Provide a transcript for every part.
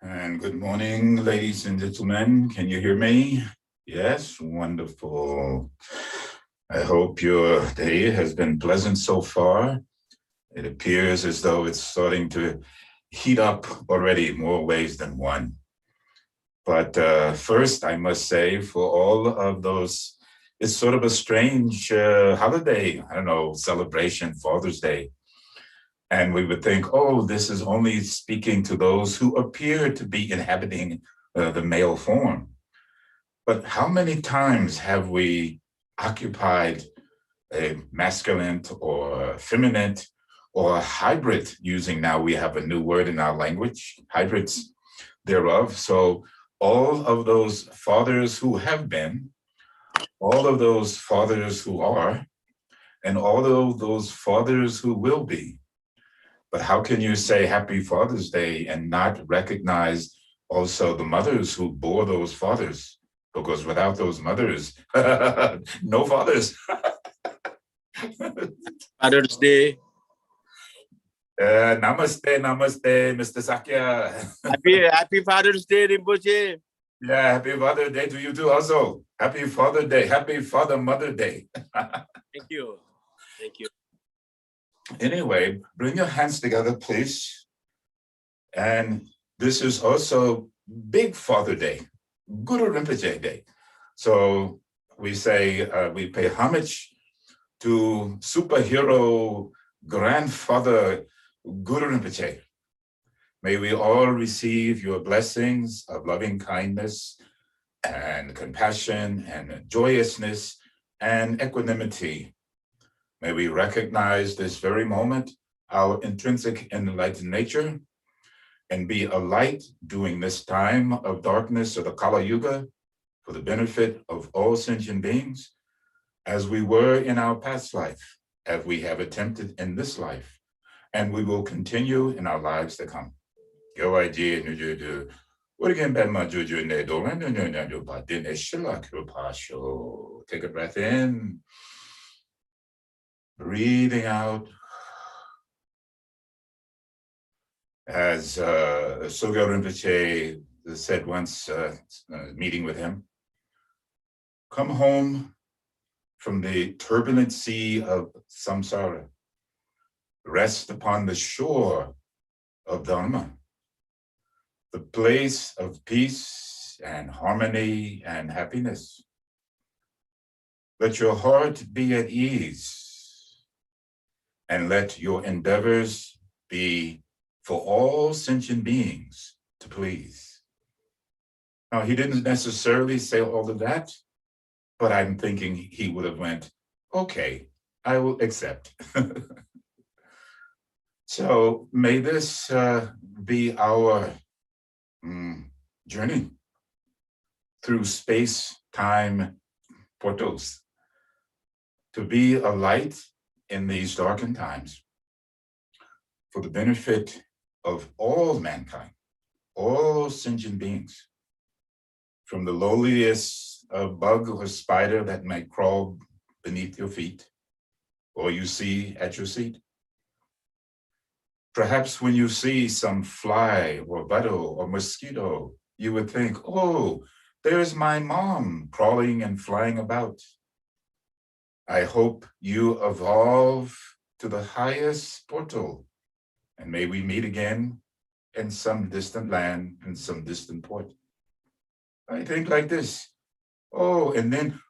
And good morning, ladies and gentlemen. Can you hear me? Yes, wonderful. I hope your day has been pleasant so far. It appears as though it's starting to heat up already in more ways than one. But first, I must say, for all of those, it's sort of a strange holiday, I don't know, celebration, Father's Day. And we would think, oh, this is only speaking to those who appear to be inhabiting the male form. But how many times have we occupied a masculine or feminine or a hybrid, using now we have a new word in our language, hybrids thereof. So all of those fathers who have been, all of those fathers who are, and all of those fathers who will be. But how can you say Happy Father's Day and not recognize also the mothers who bore those fathers? Because without those mothers, no fathers. Father's Day. Namaste, namaste, Mr. Sakya. Happy Father's Day, Rinpoche. Yeah, happy Father's Day to you too also. Happy Father Day, happy Father Mother Day. Thank you. Thank you. Anyway, bring your hands together, please. And this is also Big Father Day, Guru Rinpoche Day. So we say, we pay homage to superhero grandfather Guru Rinpoche. May we all receive your blessings of loving kindness and compassion and joyousness and equanimity. May we recognize this very moment, our intrinsic enlightened nature, and be a light during this time of darkness of the Kala Yuga for the benefit of all sentient beings, as we were in our past life, as we have attempted in this life, and we will continue in our lives to come. Take a breath in, breathing out. As Sogyal Rinpoche said once, meeting with him, come home from the turbulent sea of samsara. Rest upon the shore of Dharma, the place of peace and harmony and happiness. Let your heart be at ease, and let your endeavors be for all sentient beings to please. Now, he didn't necessarily say all of that, but I'm thinking he would have went, okay, I will accept. So may this be our journey through space-time portals, to be a light in these darkened times for the benefit of all mankind, all sentient beings, from the lowliest bug or spider that might crawl beneath your feet or you see at your seat. Perhaps when you see some fly or beetle or mosquito, you would think, oh, there's my mom crawling and flying about. I hope you evolve to the highest portal, and may we meet again in some distant land, in some distant port. I think like this. Oh, and then,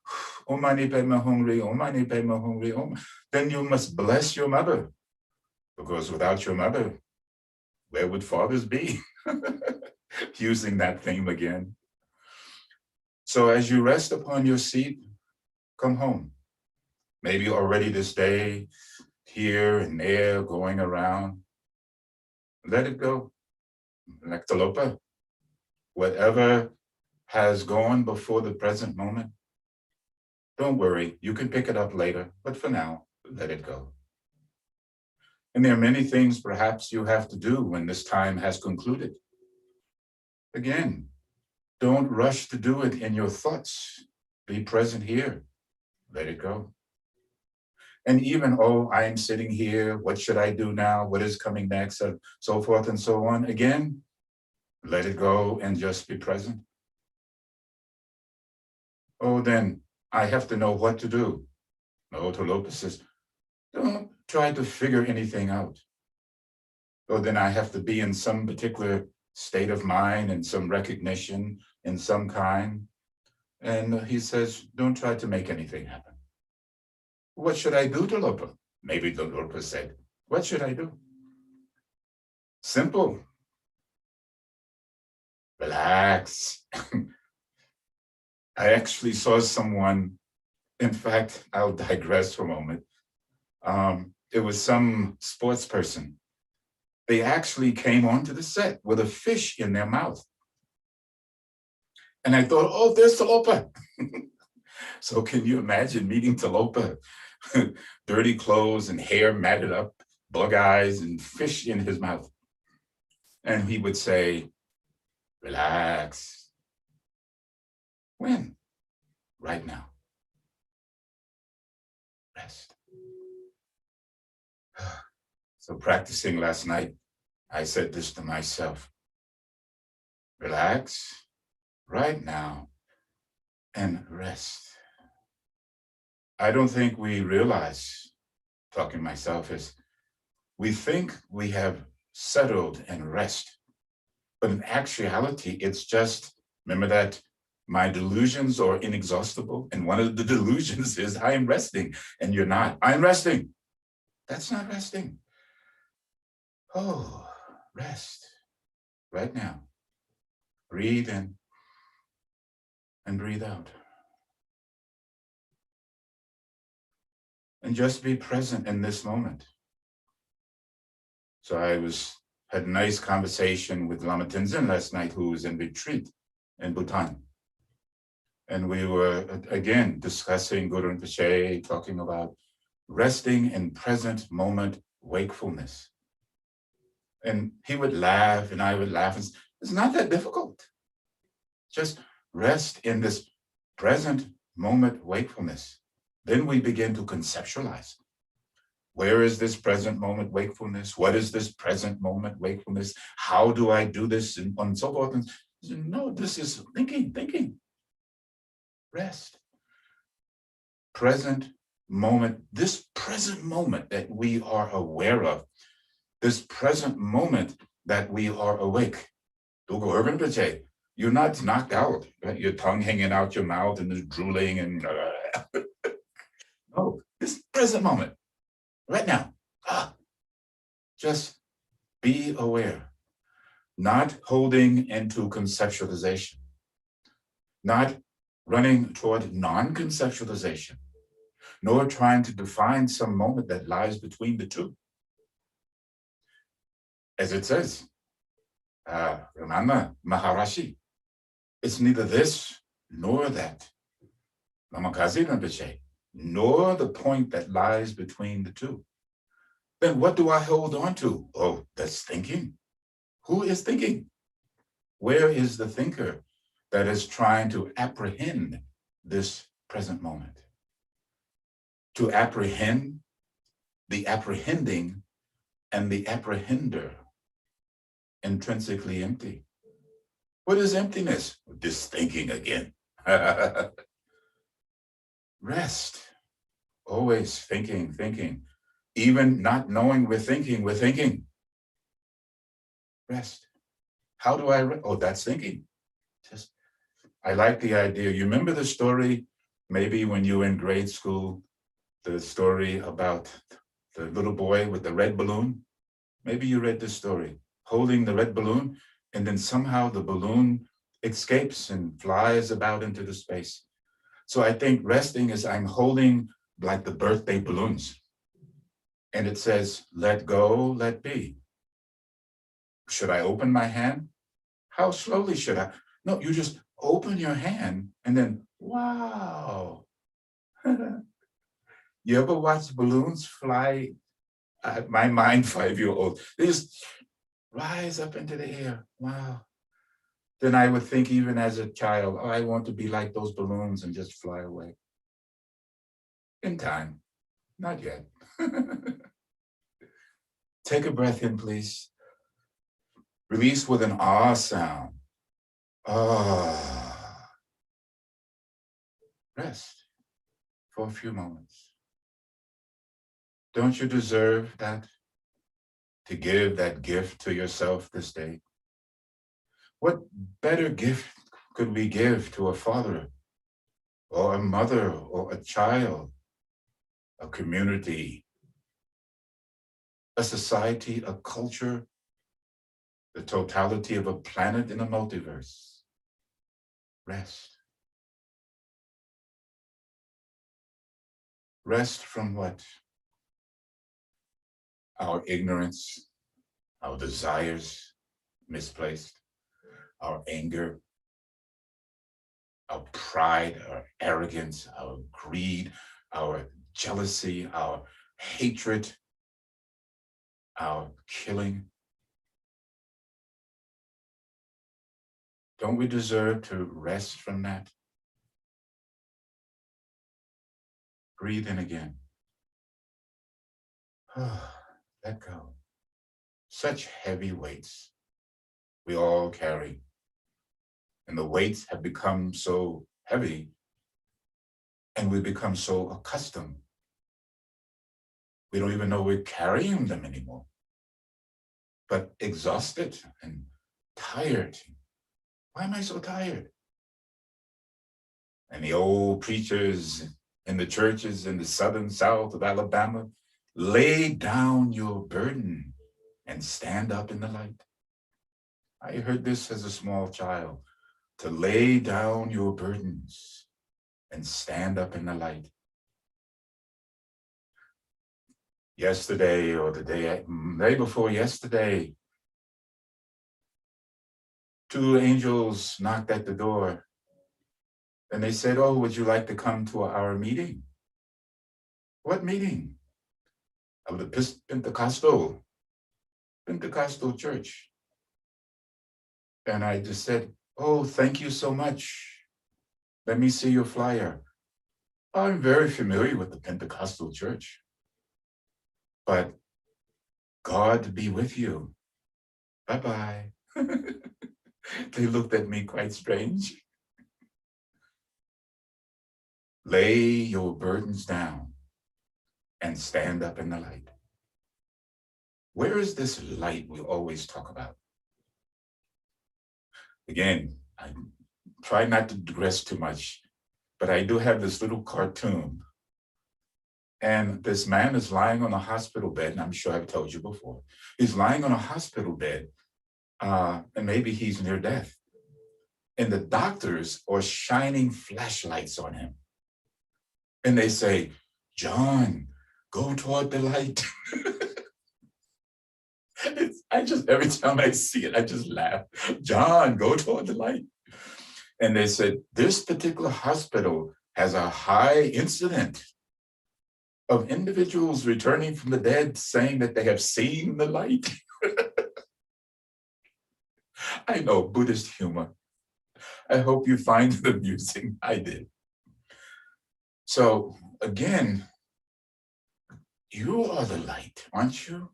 oh mani padme hungry, oh mani padme hungry, oh, then you must bless your mother. Because without your mother, where would fathers be? Using that theme again. So as you rest upon your seat, come home. Maybe already this day, here and there, going around. Let it go. Like Talopa, whatever has gone before the present moment, don't worry, you can pick it up later, but for now, let it go. And there are many things perhaps you have to do when this time has concluded. Again, don't rush to do it in your thoughts. Be present here. Let it go. And even, oh, I am sitting here. What should I do now? What is coming next? And so forth and so on. Again, let it go and just be present. Oh, then I have to know what to do. No, Talopa says, don't try to figure anything out. Oh, then I have to be in some particular state of mind and some recognition in some kind. And he says, don't try to make anything happen. What should I do, Talopa? Maybe Talopa said, what should I do? Simple. Relax. I actually saw someone, in fact, I'll digress for a moment. It was some sports person. They actually came onto the set with a fish in their mouth. And I thought, oh, there's Talopa. So can you imagine meeting Talopa? Dirty clothes and hair matted up, bug eyes and fish in his mouth. And he would say, relax. When? Right now. Rest. So practicing last night, I said this to myself. Relax right now and rest. I don't think we realize, talking myself, is we think we have settled and rest. But in actuality, it's just, remember that my delusions are inexhaustible. And one of the delusions is I am resting and you're not. I'm resting. That's not resting. Oh, rest right now. Breathe in and breathe out. And just be present in this moment. So I had a nice conversation with Lama Tenzin last night, who was in retreat in Bhutan. And we were, again, discussing Guru Rinpoche, talking about resting in present moment wakefulness. And he would laugh and I would laugh. It's not that difficult. Just rest in this present moment wakefulness. Then we begin to conceptualize. Where is this present moment wakefulness? What is this present moment wakefulness? How do I do this? And so forth. And no, this is thinking. Rest. Present moment, this present moment that we are aware of, this present moment that we are awake. You're not knocked out, right? Your tongue hanging out your mouth and just drooling and no, this present moment, right now. Just be aware, not holding into conceptualization, not running toward non-conceptualization, nor trying to define some moment that lies between the two. As it says, Ramana Maharashi, it's neither this nor that. Nor the point that lies between the two. Then what do I hold on to? Oh, that's thinking. Who is thinking? Where is the thinker that is trying to apprehend this present moment? To apprehend the apprehending and the apprehender, intrinsically empty. What is emptiness? This thinking again. Rest, always thinking. Even not knowing we're thinking. Rest. How do I, oh, that's thinking. Just, I like the idea. You remember the story, maybe when you were in grade school, the story about the little boy with the red balloon? Maybe you read this story, holding the red balloon, and then somehow the balloon escapes and flies about into the space. So I think resting is I'm holding like the birthday balloons. And it says, let go, let be. Should I open my hand? How slowly should I? No, you just open your hand and then, wow. You ever watch balloons fly? My mind, 5-year-old, they just rise up into the air. Wow. Then I would think even as a child, oh, I want to be like those balloons and just fly away. In time, not yet. Take a breath in, please. Release with an ah sound. Ah. Rest for a few moments. Don't you deserve that? To give that gift to yourself this day? What better gift could we give to a father or a mother or a child, a community, a society, a culture, the totality of a planet in a multiverse? Rest. Rest from what? Our ignorance, our desires misplaced, our anger, our pride, our arrogance, our greed, our jealousy, our hatred, our killing. Don't we deserve to rest from that? Breathe in again. Let go. Such heavy weights we all carry. And the weights have become so heavy and we become so accustomed. We don't even know we're carrying them anymore. But exhausted and tired. Why am I so tired? And the old preachers in the churches in the southern south of Alabama, lay down your burden and stand up in the light. I heard this as a small child, to lay down your burdens and stand up in the light. Yesterday or the day before yesterday, 2 angels knocked at the door and they said, oh, would you like to come to our meeting? What meeting? Of the Pentecostal Pentecostal church. And I just said, oh, thank you so much. Let me see your flyer. I'm very familiar with the Pentecostal church, but God be with you. Bye-bye. They looked at me quite strange. Lay your burdens down and stand up in the light. Where is this light we always talk about? Again, I try not to digress too much, but I do have this little cartoon. And this man is lying on a hospital bed, and I'm sure I've told you before. He's lying on a hospital bed, and maybe he's near death. And the doctors are shining flashlights on him. And they say, John, go toward the light. Every time I see it, I just laugh. John, go toward the light. And they said, this particular hospital has a high incident of individuals returning from the dead saying that they have seen the light. I know, Buddhist humor. I hope you find it amusing. I did. So again, you are the light, aren't you?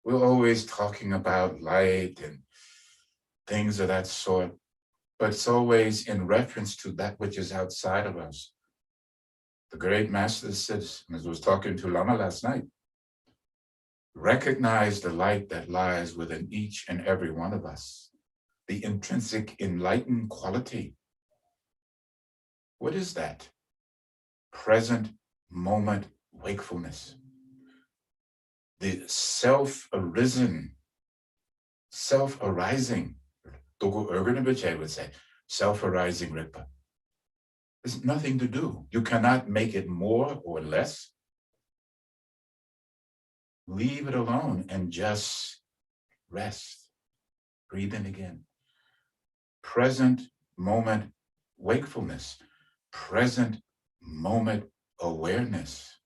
We're always talking about light and things of that sort, but it's always in reference to that which is outside of us. The great master says, as I was talking to Lama last night, recognize the light that lies within each and every one of us, the intrinsic enlightened quality. What is that? Present moment wakefulness. The self-arising, Urgyen Rinpoche would say, self-arising Rigpa. There's nothing to do. You cannot make it more or less. Leave it alone and just rest. Breathe in again. Present moment wakefulness. Present moment awareness.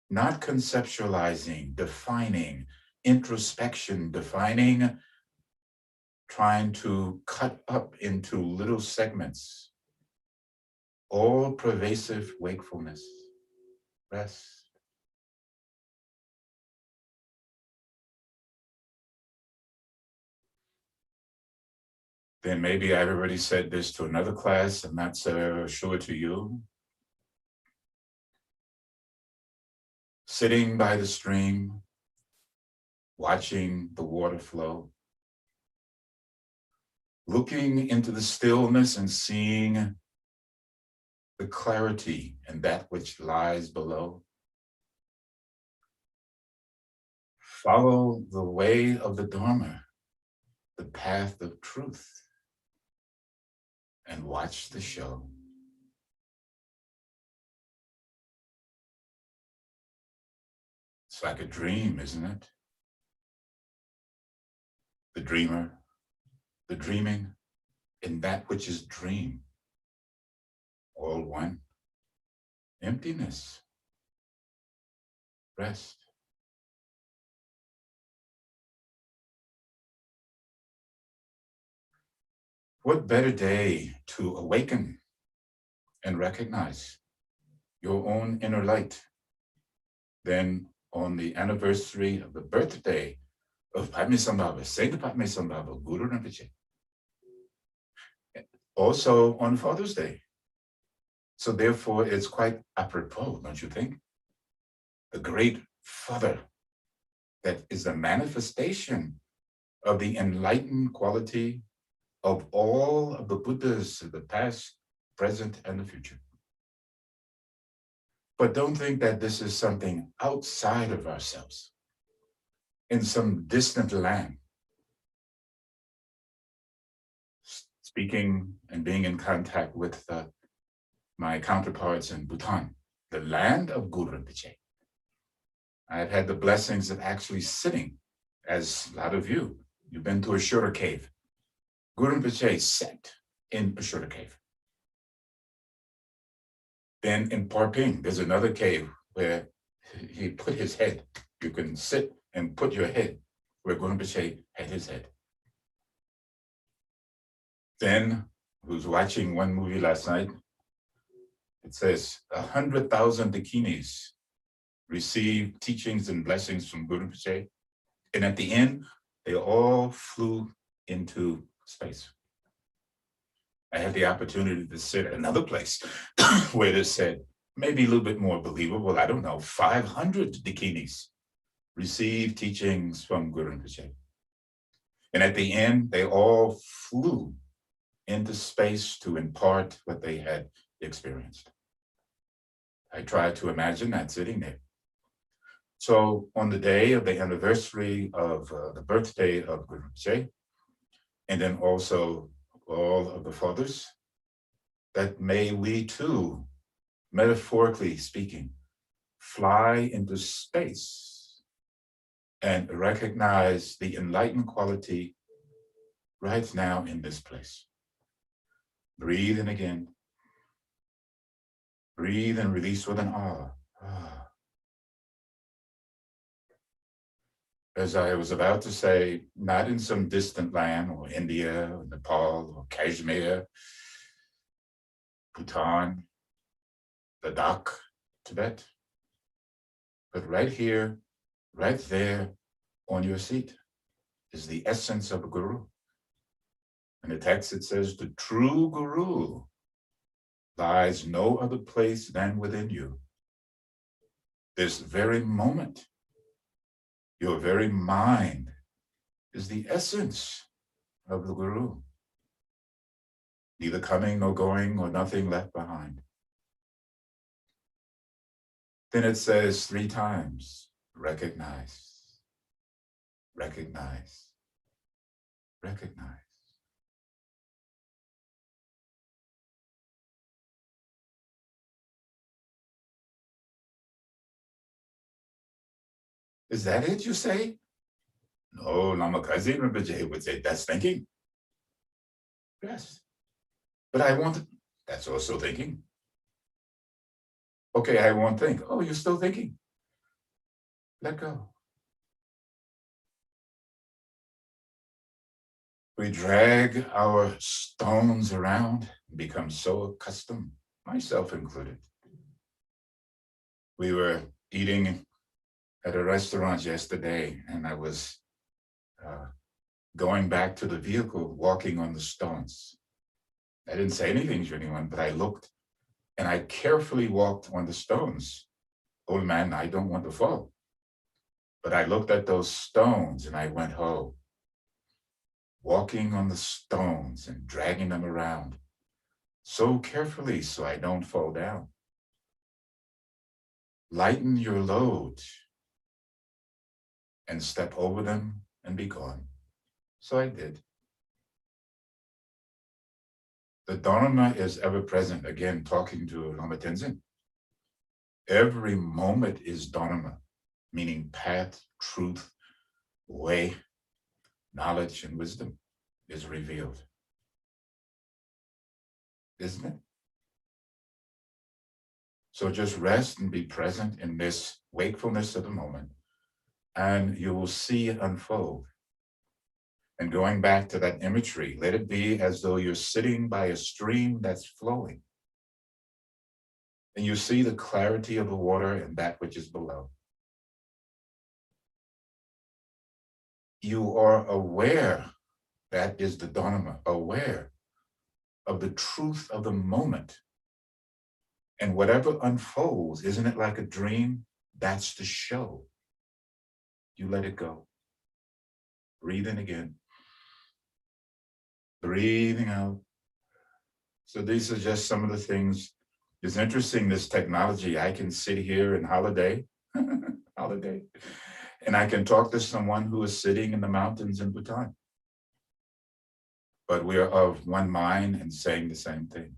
Not conceptualizing, defining, introspection, defining, trying to cut up into little segments. All pervasive wakefulness. Rest. Then maybe I've already said this to another class, I'm not so sure to you. Sitting by the stream, watching the water flow, looking into the stillness and seeing the clarity and that which lies below. Follow the way of the Dharma, the path of truth, and watch the show. It's like a dream, isn't it? The dreamer, the dreaming, in that which is dream. All one. Emptiness. Rest. What better day to awaken and recognize your own inner light than on the anniversary of the birthday of Padmasambhava, Saint Padmasambhava, Guru Rinpoche. Also on Father's Day. So therefore it's quite apropos, don't you think? The great Father that is the manifestation of the enlightened quality of all of the Buddhas of the past, present, and the future. But don't think that this is something outside of ourselves, in some distant land. Speaking and being in contact with my counterparts in Bhutan, the land of Guru Rinpoche. I've had the blessings of actually sitting, as a lot of you've been to a Shura cave. Guru Rinpoche sat in a Shura cave. Then in Parping, there's another cave where he put his head. You can sit and put your head where Rinpoche had his head. Then, who's watching one movie last night, it says 100,000 dakinis received teachings and blessings from Guru Rinpoche, and at the end, they all flew into space. I had the opportunity to sit at another place where they said, maybe a little bit more believable, I don't know, 500 dakinis received teachings from Guru Rinpoche. And at the end, they all flew into space to impart what they had experienced. I tried to imagine that sitting there. So on the day of the anniversary of the birthday of Guru Rinpoche, and then also all of the fathers, that may we too, metaphorically speaking, fly into space and recognize the enlightened quality right now in this place. Breathe in again. Breathe and release with an ah. As I was about to say, not in some distant land or India or Nepal or Kashmir, Bhutan, Ladakh, Tibet, but right here, right there on your seat is the essence of a guru. In the text it says, the true guru lies no other place than within you. This very moment, your very mind is the essence of the guru. Neither coming nor going or nothing left behind. Then it says 3 times, recognize, recognize, recognize. Is that it, you say? No, Lama Kazi Rinpoche would say, that's thinking. Yes. But I want to, that's also thinking. Okay, I won't think. Oh, you're still thinking. Let go. We drag our stones around and become so accustomed, myself included. We were eating at a restaurant yesterday, and I was going back to the vehicle, walking on the stones. I didn't say anything to anyone, but I looked, and I carefully walked on the stones. Old man, I don't want to fall. But I looked at those stones, and I went, oh, walking on the stones and dragging them around so carefully so I don't fall down. Lighten your load and step over them and be gone. So I did. The Dharma is ever present, again, talking to Lama Tenzin. Every moment is Dharma, meaning path, truth, way, knowledge, and wisdom is revealed. Isn't it? So just rest and be present in this wakefulness of the moment, and you will see it unfold. And going back to that imagery, let it be as though you're sitting by a stream that's flowing. And you see the clarity of the water and that which is below. You are aware, that is the Dharma, aware of the truth of the moment. And whatever unfolds, isn't it like a dream? That's the show. You let it go. Breathe in again. Breathing out. So these are just some of the things. It's interesting, this technology. I can sit here and holiday, and I can talk to someone who is sitting in the mountains in Bhutan. But we are of one mind and saying the same thing.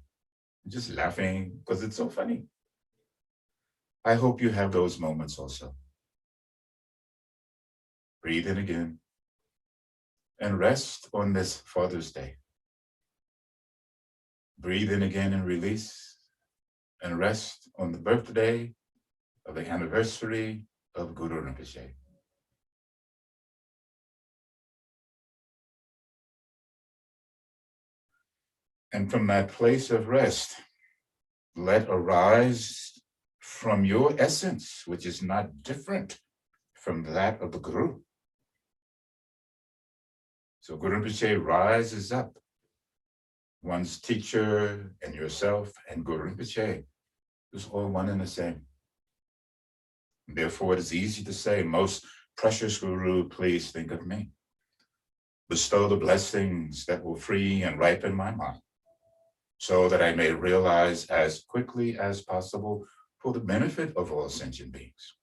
Just laughing because it's so funny. I hope you have those moments also. Breathe in again and rest on this Father's Day. Breathe in again and release and rest on the birthday of the anniversary of Guru Rinpoche. And from that place of rest, let arise from your essence, which is not different from that of the Guru. So Guru Rinpoche rises up, one's teacher and yourself and Guru Rinpoche is all one and the same. Therefore, it is easy to say, most precious Guru, please think of me. Bestow the blessings that will free and ripen my mind, so that I may realize as quickly as possible for the benefit of all sentient beings.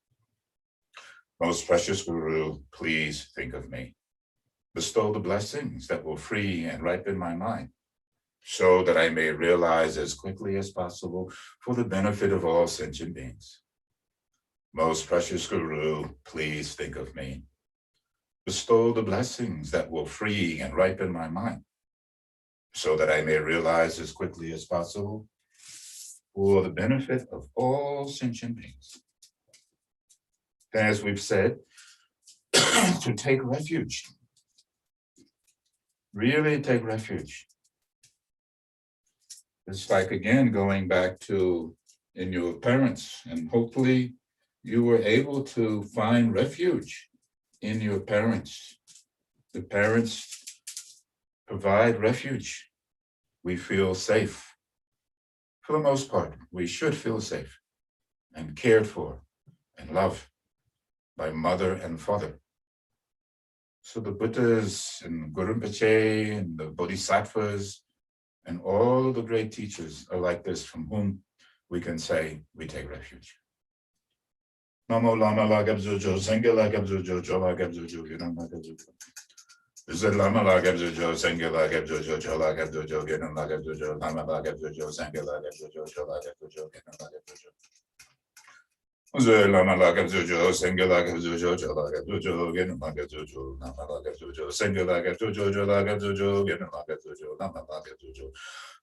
Most precious Guru, please think of me. Bestow the blessings that will free and ripen my mind, so that I may realize as quickly as possible for the benefit of all sentient beings. Most precious Guru, please think of me. Bestow the blessings that will free and ripen my mind, so that I may realize as quickly as possible for the benefit of all sentient beings. As we've said, to take refuge, really take refuge. It's like, again, going back to in your parents, and hopefully you were able to find refuge in your parents. The parents provide refuge. We feel safe. For the most part, we should feel safe and cared for and loved by mother and father. So the Buddhas and Guru Rinpoche and the Bodhisattvas and all the great teachers are like this, from whom we can say we take refuge. Namo Lama La Gabzujo, Sangha La Gabzujo, Chola Gabzujo, Gidan La Gabzujo. Zid Lama La Gabzujo, Sangha La Gabzujo, Chola Gabzujo, Gidan La Gabzujo, Lama La Gabzujo, Sangha La Gabzujo, Chola Gabzujo, Gidan La Gabzujo. Lama La Gabzujo, Sangha La Gabzujo, Chola Gabzujo, Gidan La Gabzujo, Lama La Gabzujo, Sangha La Gabzujo, Chola Gabzujo, Gidan La Gabzujo, Lama La Gabzujo.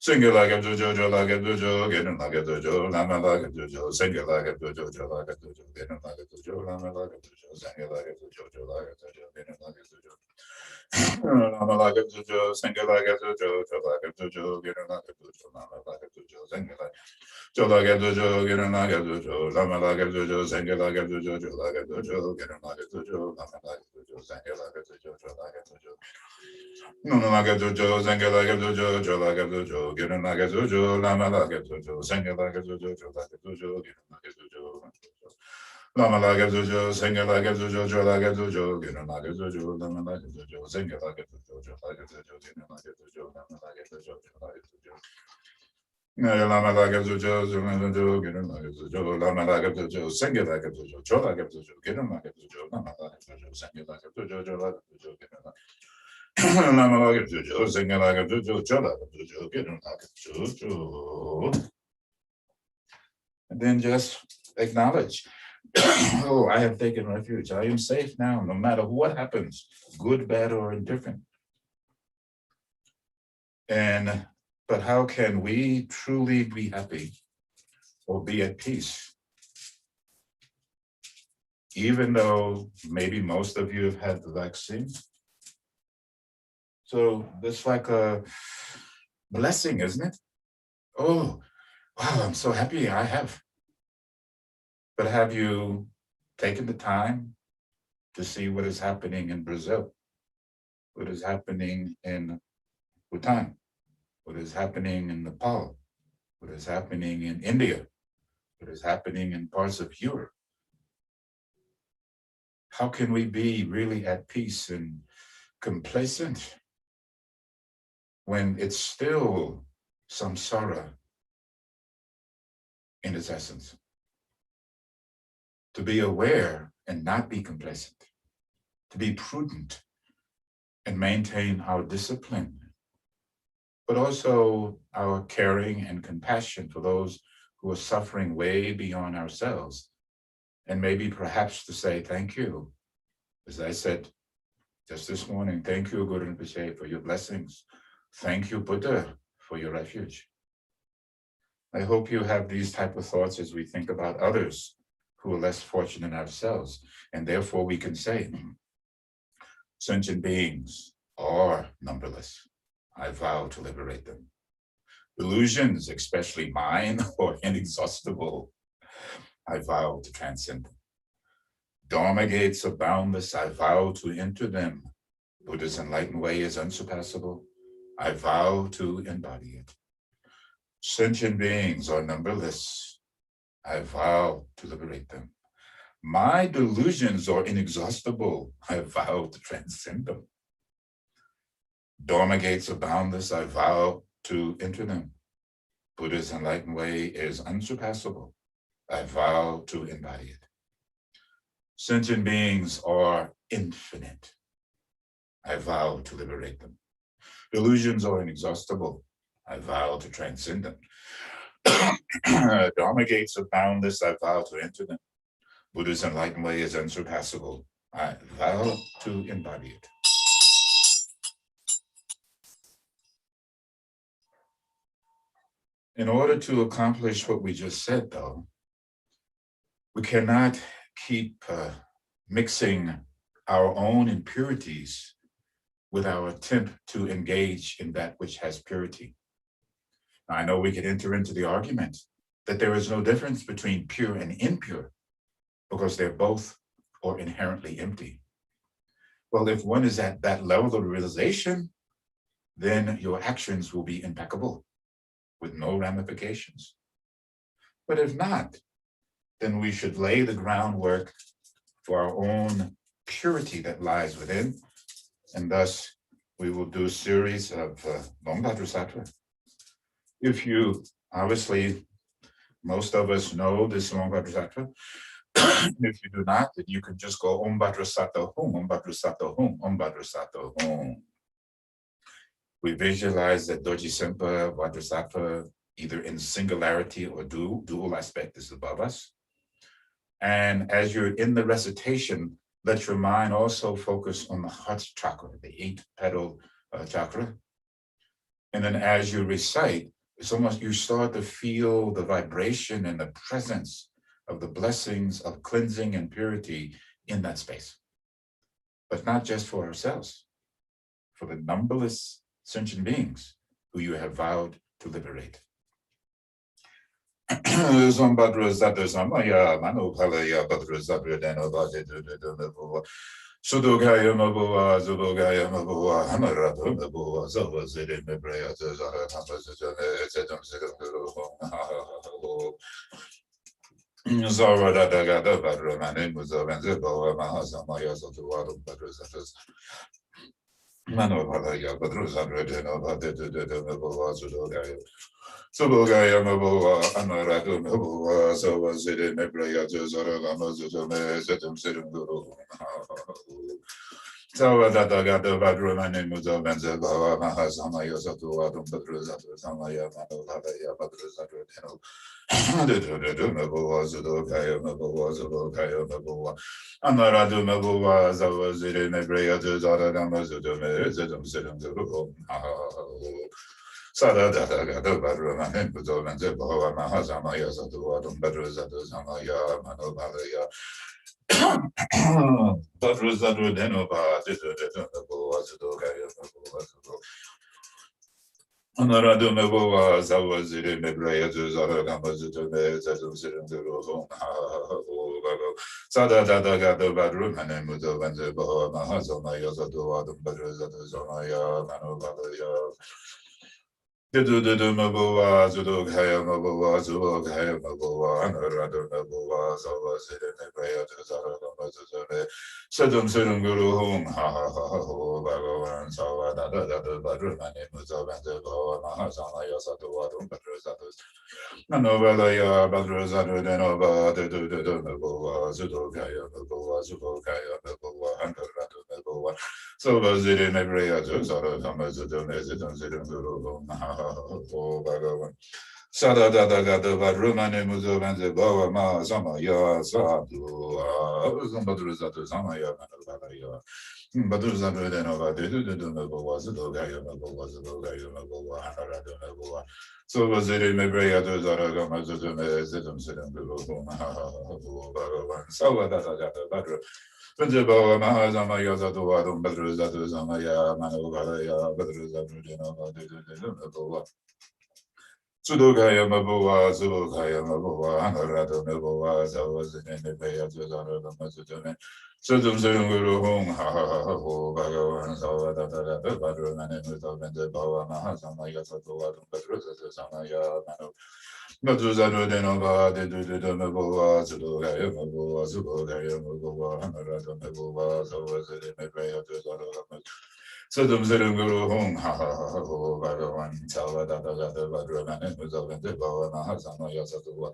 Singular Gabzujo, Jola Gabzujo, Gidan La Gabzujo, Lama La Gabzujo, Singular Gabzujo, Jola Gabzujo, Gidan La Gabzujo, Lama La Gabzujo, Singular Gabzujo, Jola Gabzujo, Gidan La Gabzujo. Lama La Gabzujo, Singular Gabzujo, Jola Gabzujo, Gidan La Gabzujo, Lama La Gabzujo, Singular. Jola Gabzujo, Gidan La Gabzujo, Lama La Gabzujo, Singular Gabzujo, Jola Gabzujo, Gidan La Gabzujo, Lama La Gabzujo, Singular Gabzujo, Jola Gabzujo. No La Gabzujo, Singular Gabzujo, Jola Gabzujo, Gidan La Gabzujo, Lama La Gabzujo, Singular Gabzujo, Jola Gabzujo, Gidan La Gabzujo. Lama La Gabzujo, Singular Gabzujo, Jola Gabzujo, Gidan La Gabzujo, Lama La Gabzujo, Singular Gabzujo, Jola Gabzujo, Gidan La Gabzujo, Lama La Gabzujo, Jola Gabzujo. Lama La Gabzujo, Zungazujo, Gidan La Gabzujo, Lama La Gabzujo, Singular Gabzujo, Jola Gabzujo, Gidan La Gabzujo, Lama La Gabzujo, Singular Gabzujo, Jola Gabzujo, Gidan La Lama La Gabzujo, Singular Gabzujo, Jola Gabzujo, Gidan La Gabzujo. And then just acknowledge, oh, I have taken refuge. I am safe now, no matter what happens, good, bad, or indifferent. But how can we truly be happy or be at peace? Even though maybe most of you have had the vaccine. So it's like a blessing, isn't it? Oh, wow, I'm so happy I have. But have you taken the time to see what is happening in Brazil? What is happening in Bhutan? What is happening in Nepal? What is happening in India? What is happening in parts of Europe? How can we be really at peace and complacent when it's still samsara in its essence? To be aware and not be complacent, to be prudent and maintain our discipline, but also our caring and compassion for those who are suffering way beyond ourselves. And maybe perhaps to say thank you. As I said just this morning, thank you, Guru Rinpoche, for your blessings. Thank you, Buddha, for your refuge. I hope you have these type of thoughts as we think about others who are less fortunate than ourselves. And therefore we can say, sentient beings are numberless. I vow to liberate them. Illusions, especially mine, are inexhaustible. I vow to transcend them. Dharma gates are boundless. I vow to enter them. Buddha's enlightened way is unsurpassable. I vow to embody it. Sentient beings are numberless. I vow to liberate them. My delusions are inexhaustible. I vow to transcend them. Dharma gates are boundless. I vow to enter them. Buddha's enlightened way is unsurpassable. I vow to embody it. Sentient beings are infinite. I vow to liberate them. Illusions are inexhaustible. I vow to transcend them. Dharma gates are boundless. I vow to enter them. Buddha's enlightened way is unsurpassable. I vow to embody it. In order to accomplish what we just said, though, we cannot keep mixing our own impurities with our attempt to engage in that which has purity. Now, I know we could enter into the argument that there is no difference between pure and impure because they're both or inherently empty. Well, if one is at that level of realization, then your actions will be impeccable with no ramifications. But if not, then we should lay the groundwork for our own purity that lies within. And thus, we will do a series of Long Bhadrasattvha. If you, obviously, most of us know this Long Bhadrasattvha. If you do not, then you can just go Om Bhadrasattva Hum, Om Bhadrasattva Hum, Om Bhadrasattva Hum. We visualize that Dorje Sempa Bhadrasattva, either in singularity or dual aspect, is above us. And as you're in the recitation, let your mind also focus on the heart chakra, the 8-petal chakra. And then as you recite, it's almost you start to feel the vibration and the presence of the blessings of cleansing and purity in that space. But not just for ourselves, for the numberless sentient beings who you have vowed to liberate. Zombadra Samaya, Manopalaya, Badra Zabra, Denobadi, Sudogaya Mabua, Zubogaya Mabua, Hamarado Mabua, Zawazid, Mebrea, Zara Dagada Badra, Manim, Zavanziboa, Mahasamaya, Zotuadu, Badra Zatas. Manopalaya, Badra Zabra, Denobadi, Sudogaya. Subogaya Mabua, Amaradu Mabua, Zawazid, Mebrea, Zaragama, Zuzame, Zetum Sirum Guru. Zawada Badruman, Muzavanza, Mahasamaya, Zatuadum, Badruzatu, Samaya, Manolaya, Badruzatu, Mabua, Zudokaya, Mabua, Zudokaya, Mabua, Amaradu Mabua, Zawazid, Mebrea, Zaragama, Zuzume, Zetum Sirum Guru. Sada Dada Gada Badruma and Budovan Zeboa Mahazamaya Zatuadum Badruzadu Zamaya Manobalaya Badruzadu Denova Dizudu Zudogaya Anaradu Meboa Zawaziri Mebrea Zuzaragama Zutume Zazum Sirum Zuru Sada Dada Gada Badruma and Budovan Zeboa Mahazamaya Zatuadum Badruzadu Zamaya Manobalaya Mabua, Zudogaya Mabua, Zubogaya Mabua, Anaradu Mabua, Zawazid, Nebrea, Zaramazune, Sedum Sedum Guru Hum, Ha Ha Ha Ho, Bhagavan, Sawa, Dada Dada Badrumani, Muzavanzabo, Mahazamaya Satuadum, Badruzatus, Nanovalaya, Badruzadu, Denova, Dudu Mabua, Zudogaya Mabua, Zubogaya Mabua, Anaradu Mabua, Zawazid, Nebrea, Zaramazune, Sedum Sedum Guru Hum, Oh, Bhagavan. Sada Dada Gada Badrumane Muzavanze Bawa Ma Samaya Sadu Zambadruzatu Samaya Manalaya Badruzatu Denova Dudu Mabua Zudogaya Mabua Zudogaya Mabua Hanaradu Mabua So was it in Mebrea to Zaragama Zuzume Zidum Sidum Guru Bhagavan Sawa Dada Gada Badru Punjabawa Mahazamaya Zatuadum Badruzatu Samaya Manovalaya Badruzatu Denova Dudu Mabua Sudokaya Mabua, Zubokaya Mabua, Anarado Mabua, Zawaz in the Bay of the Mazudone. Sudum Zunguru Hung, Ha Ha Ha Ho, Bagawan, Zawada, the Badru, and the Bawa Mahazamaya, Badruza, Samaya, Manu. Maduzano de Nova, the Mabua, Zudokaya Mabua, Zubokaya Mabua, Anarado Mabua, Zawaz in the Bay of the Sudum Zirunguru Hung, Ha Ha Ha Ho, Bagawan, Salvada, the Badruman, and Muzavan, the Bawa Mahazamaya, Satua,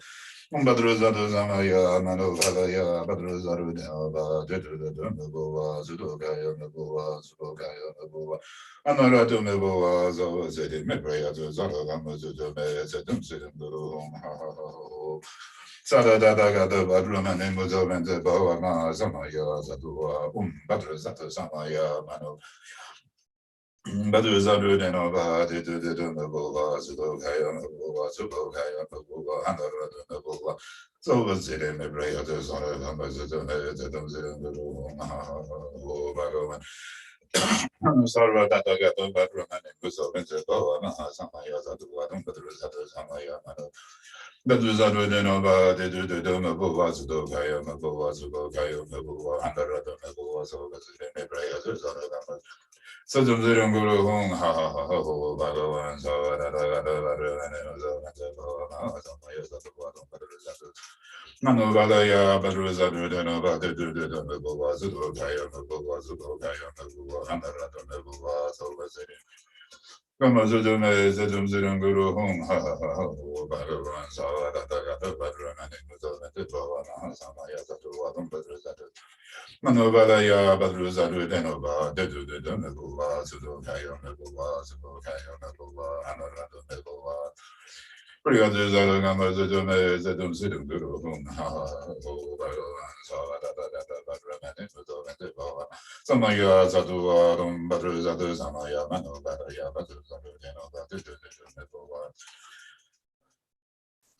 Badruza, the Zamaya, Manu Valaya, Badruza, the Nabua, Zudogaya, Nabua, Zudogaya, Nabua, Anaratu Nabua, Zawazid, Mebrea, Zaragama, Zudume, Sedum Zirunguru Hung, Ha Ha Ha Ho. Sada Daga, the Badruman, and Muzavan, the Bawa Mahazamaya, Satua, Badruzata Samaya, Manu. Baduzaru de Nova, the Nabova, Zubokaya, Nabova, Zubokaya, Nabova, Anara, the Nabova. So was it in the Bray of the Son of the Bagovan. Sarva Tatagato, Badroman, and Gusovin, the Boa, Mahasamaya, Zatuadum, Badruzatu Samaya, Baduzaru de Nova, the Nabova, Zubokaya, Nabova, Zubokaya, Nabova, Anara, the Nabova, so was it in the Bray of the Son of Sudum Zirum Guru Hung, Ha Ha Ha Ho, Bhagavan, Savada, Manu Valaya, Badruzadu, Denova, the Dudu, Zudu, Kaya, Nabua, Zudu, Kaya, Nabua, Anarata, Nabua, Sovazin. Ramazudum, Zedum Zirum Guru Hung, Ha Ha Ha Ho, Bhagavan, Savada, Badran, and Muzavati, Samaya, Zatu, Badruzadu. Manovalaya Badruzaru Denova, Dedu de Donagova, Sudokaya Nagova, Sudokaya Nagova, Anarado Negova. Prigaduzara Namazume, Zedum Sidum Guru, Samaya Zadua, Badruzadu, Samaya, Manovalaya, Badruzaru Denova, Dedu de Donagova.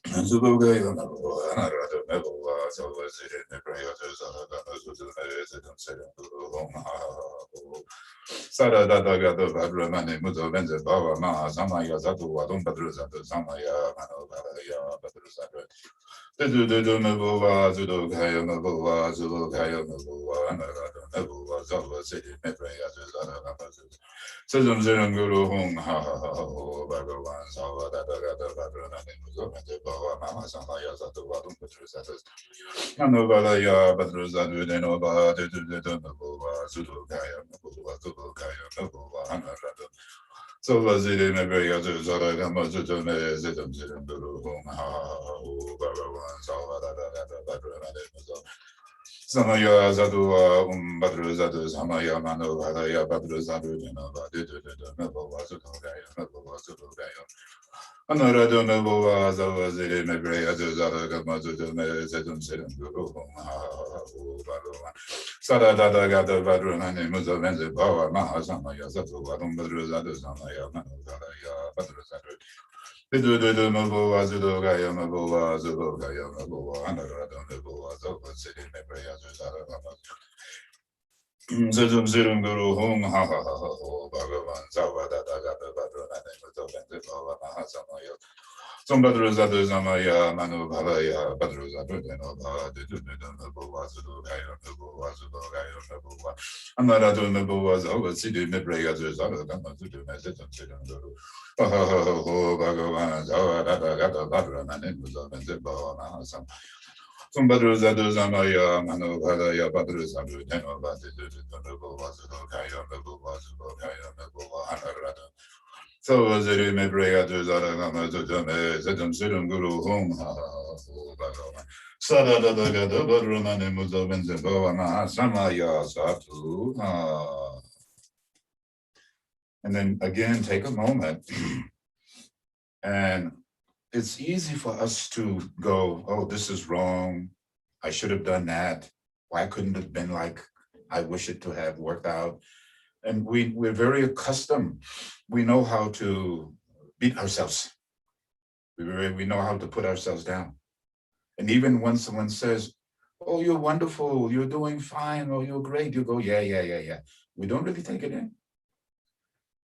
Zubogaya Nagova, Anarado Negova, so was it in the prayers of the Sada Dada Gada Badramani Muzavenza Bava Maha Samaya Zatu Wadum Badruzatu Samaya Manovaya Badruzatu. The Nabova, Zudo Kaya Nabova, Zudo Kaya Nabova, Anarado Nabova, Zava City, Metraya Zana. Sazum Zirum Guru Hung, Ha Ha Ha Ho, Bhagavan, Sava Dada Gada Badramani Muzavenza Bava Maha Samaya Zatu Wadum Badruzatu. Manovalaya Badruzadu Denova, the Nabova, Zudo Kaya Nabova, Zudo Kaya Nabova, Anarado. So was it in a very other Zaragama Zutume, Zitum Zitum Guru, Ha, Bhagavan, Salvadada, Badra, Samaya Zadua, Badruzadu, Samaya Mano, Hadaya, Badruzadu, Nova, Nabova, Zutogaya, Nabova, Zutogaya. Another Nabova, Zawazir, Mebrea, Zaragama Zutume, Zitum Zitum Guru, Ha, Bhagavan. Sada Dada Gada Badruna, Muzavenzi, Bawa, Mahasamaya, Zatu, Badruzadu, Samaya, Mano, Hadaya, Badruzadu. Vidu Mabua, Zudogaya, Mabua, Zubogaya, Mabua, Anarado, Mabua, Zoba, City, Mebrea, Zara, Zedum Zirum Guru Hung, Ha Ha Ha Ha, Bhagavan, Zava, Dada Gada Badruna, Muzavenzi, Bawa, Mahasamaya. Some Badruzadu Zamaya, Manu Bhavaya, Badruzadu Denova, Nabua, Zudogaya, Nabua, Zudogaya, Nabua, Anarado Nabua, Zova, City, Mebrea, Zara, Gama, Zudu, Mezitum, Zirum Guru. Oh, Bhagavan, Zava, Dada Gada Badruna, Muzavenzi, Bawa, Mahasam. Some Badruzadu Zamaya, Manu Bhavaya, Badruzadu Denova, Nabua, Zudogaya, Nabua, Zudogaya, Nabua, Anarado. So was it in Mebrea to Zaragama to Zedum Sidum Guru Hum Bhagavan. Sada Daga the Badruman and Muzavan Zebova Samaya Satu. And then again, take a moment. And it's easy for us to go, oh, this is wrong. I should have done that. Why couldn't it have been like I wish it to have worked out? And we're very accustomed. We know how to beat ourselves. We know how to put ourselves down. And even when someone says, oh, you're wonderful, you're doing fine, oh, you're great, you go, yeah. We don't really take it in.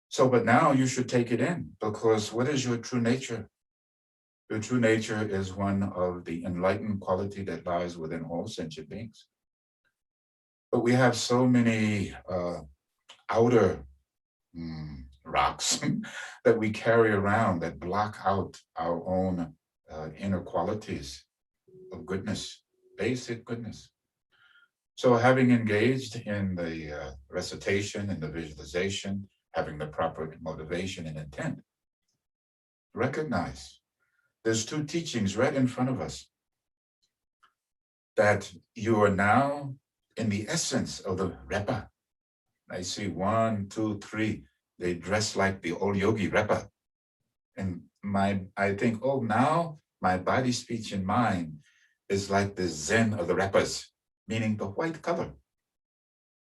So, but now you should take it in, because what is your true nature? The true nature is one of the enlightened quality that lies within all sentient beings. But we have so many outer rocks that we carry around that block out our own inner qualities of goodness, basic goodness. So having engaged in the recitation and the visualization, having the proper motivation and intent, recognize there's two teachings right in front of us, that you are now in the essence of the Repa. I see 1, 2, 3, they dress like the old yogi Repa. And I think, oh, now my body, speech, and mind is like the Zen of the Repas, meaning the white color.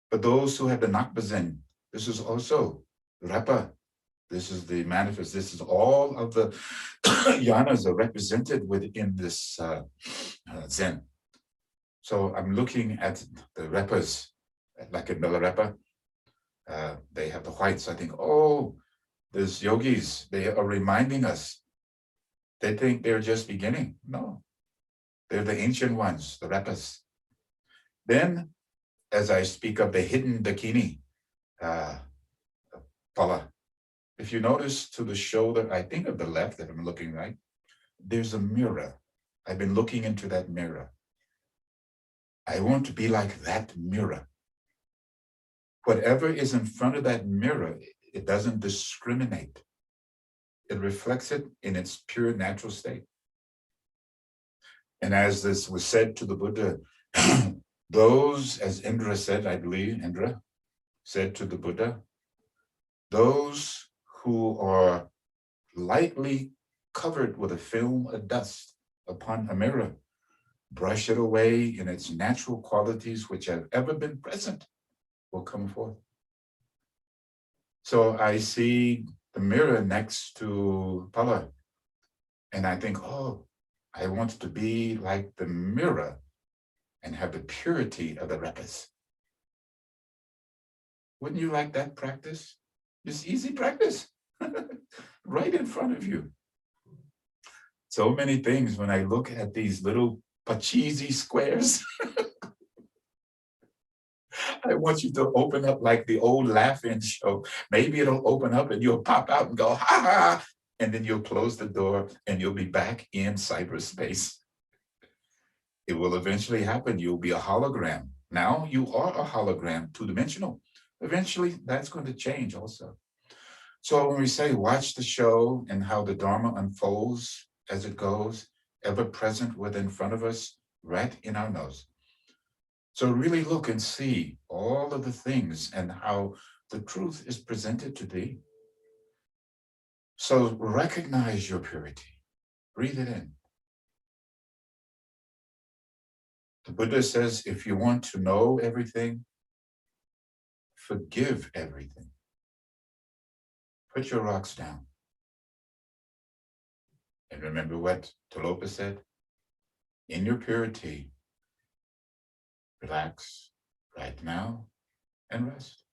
But those who have the Nakpa Zen, this is also Repa. This is the manifest. This is all of the yanas are represented within this Zen. So I'm looking at the Repas, like in Milarepa. They have the whites. I think, oh, these yogis, they are reminding us. They think they're just beginning. No, they're the ancient ones, the Repas. Then, as I speak of the hidden Dakini, Pala, if you notice to the shoulder, I think of the left that I'm looking right, there's a mirror. I've been looking into that mirror. I want to be like that mirror. Whatever is in front of that mirror, it doesn't discriminate. It reflects it in its pure natural state. And as this was said to the Buddha, those, as Indra said, I believe, Indra said to the Buddha, those who are lightly covered with a film of dust upon a mirror, brush it away in its natural qualities which have ever been present, will come forth. So I see the mirror next to Pala, and I think, oh, I want to be like the mirror and have the purity of the Repas. Wouldn't you like that practice? It's easy practice, right in front of you. So many things when I look at these little Pachisi squares. I want you to open up like the old Laugh-In show. Maybe it'll open up and you'll pop out and go, ha ha, and then you'll close the door and you'll be back in cyberspace. It will eventually happen. You'll be a hologram. Now you are a hologram, two-dimensional. Eventually that's going to change also. So when we say watch the show and how the Dharma unfolds as it goes, ever present within front of us, right in our nose. So really look and see all of the things and how the truth is presented to thee. So recognize your purity. Breathe it in. The Buddha says, if you want to know everything, forgive everything. Put your rocks down. And remember what Talopa said? In your purity, relax right now and rest.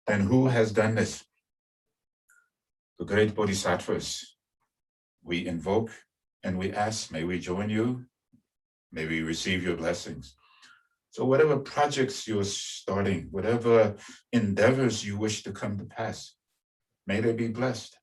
And who has done this? The great bodhisattvas. We invoke and we ask, may we join you? May we receive your blessings. So whatever projects you're starting, whatever endeavors you wish to come to pass, may they be blessed.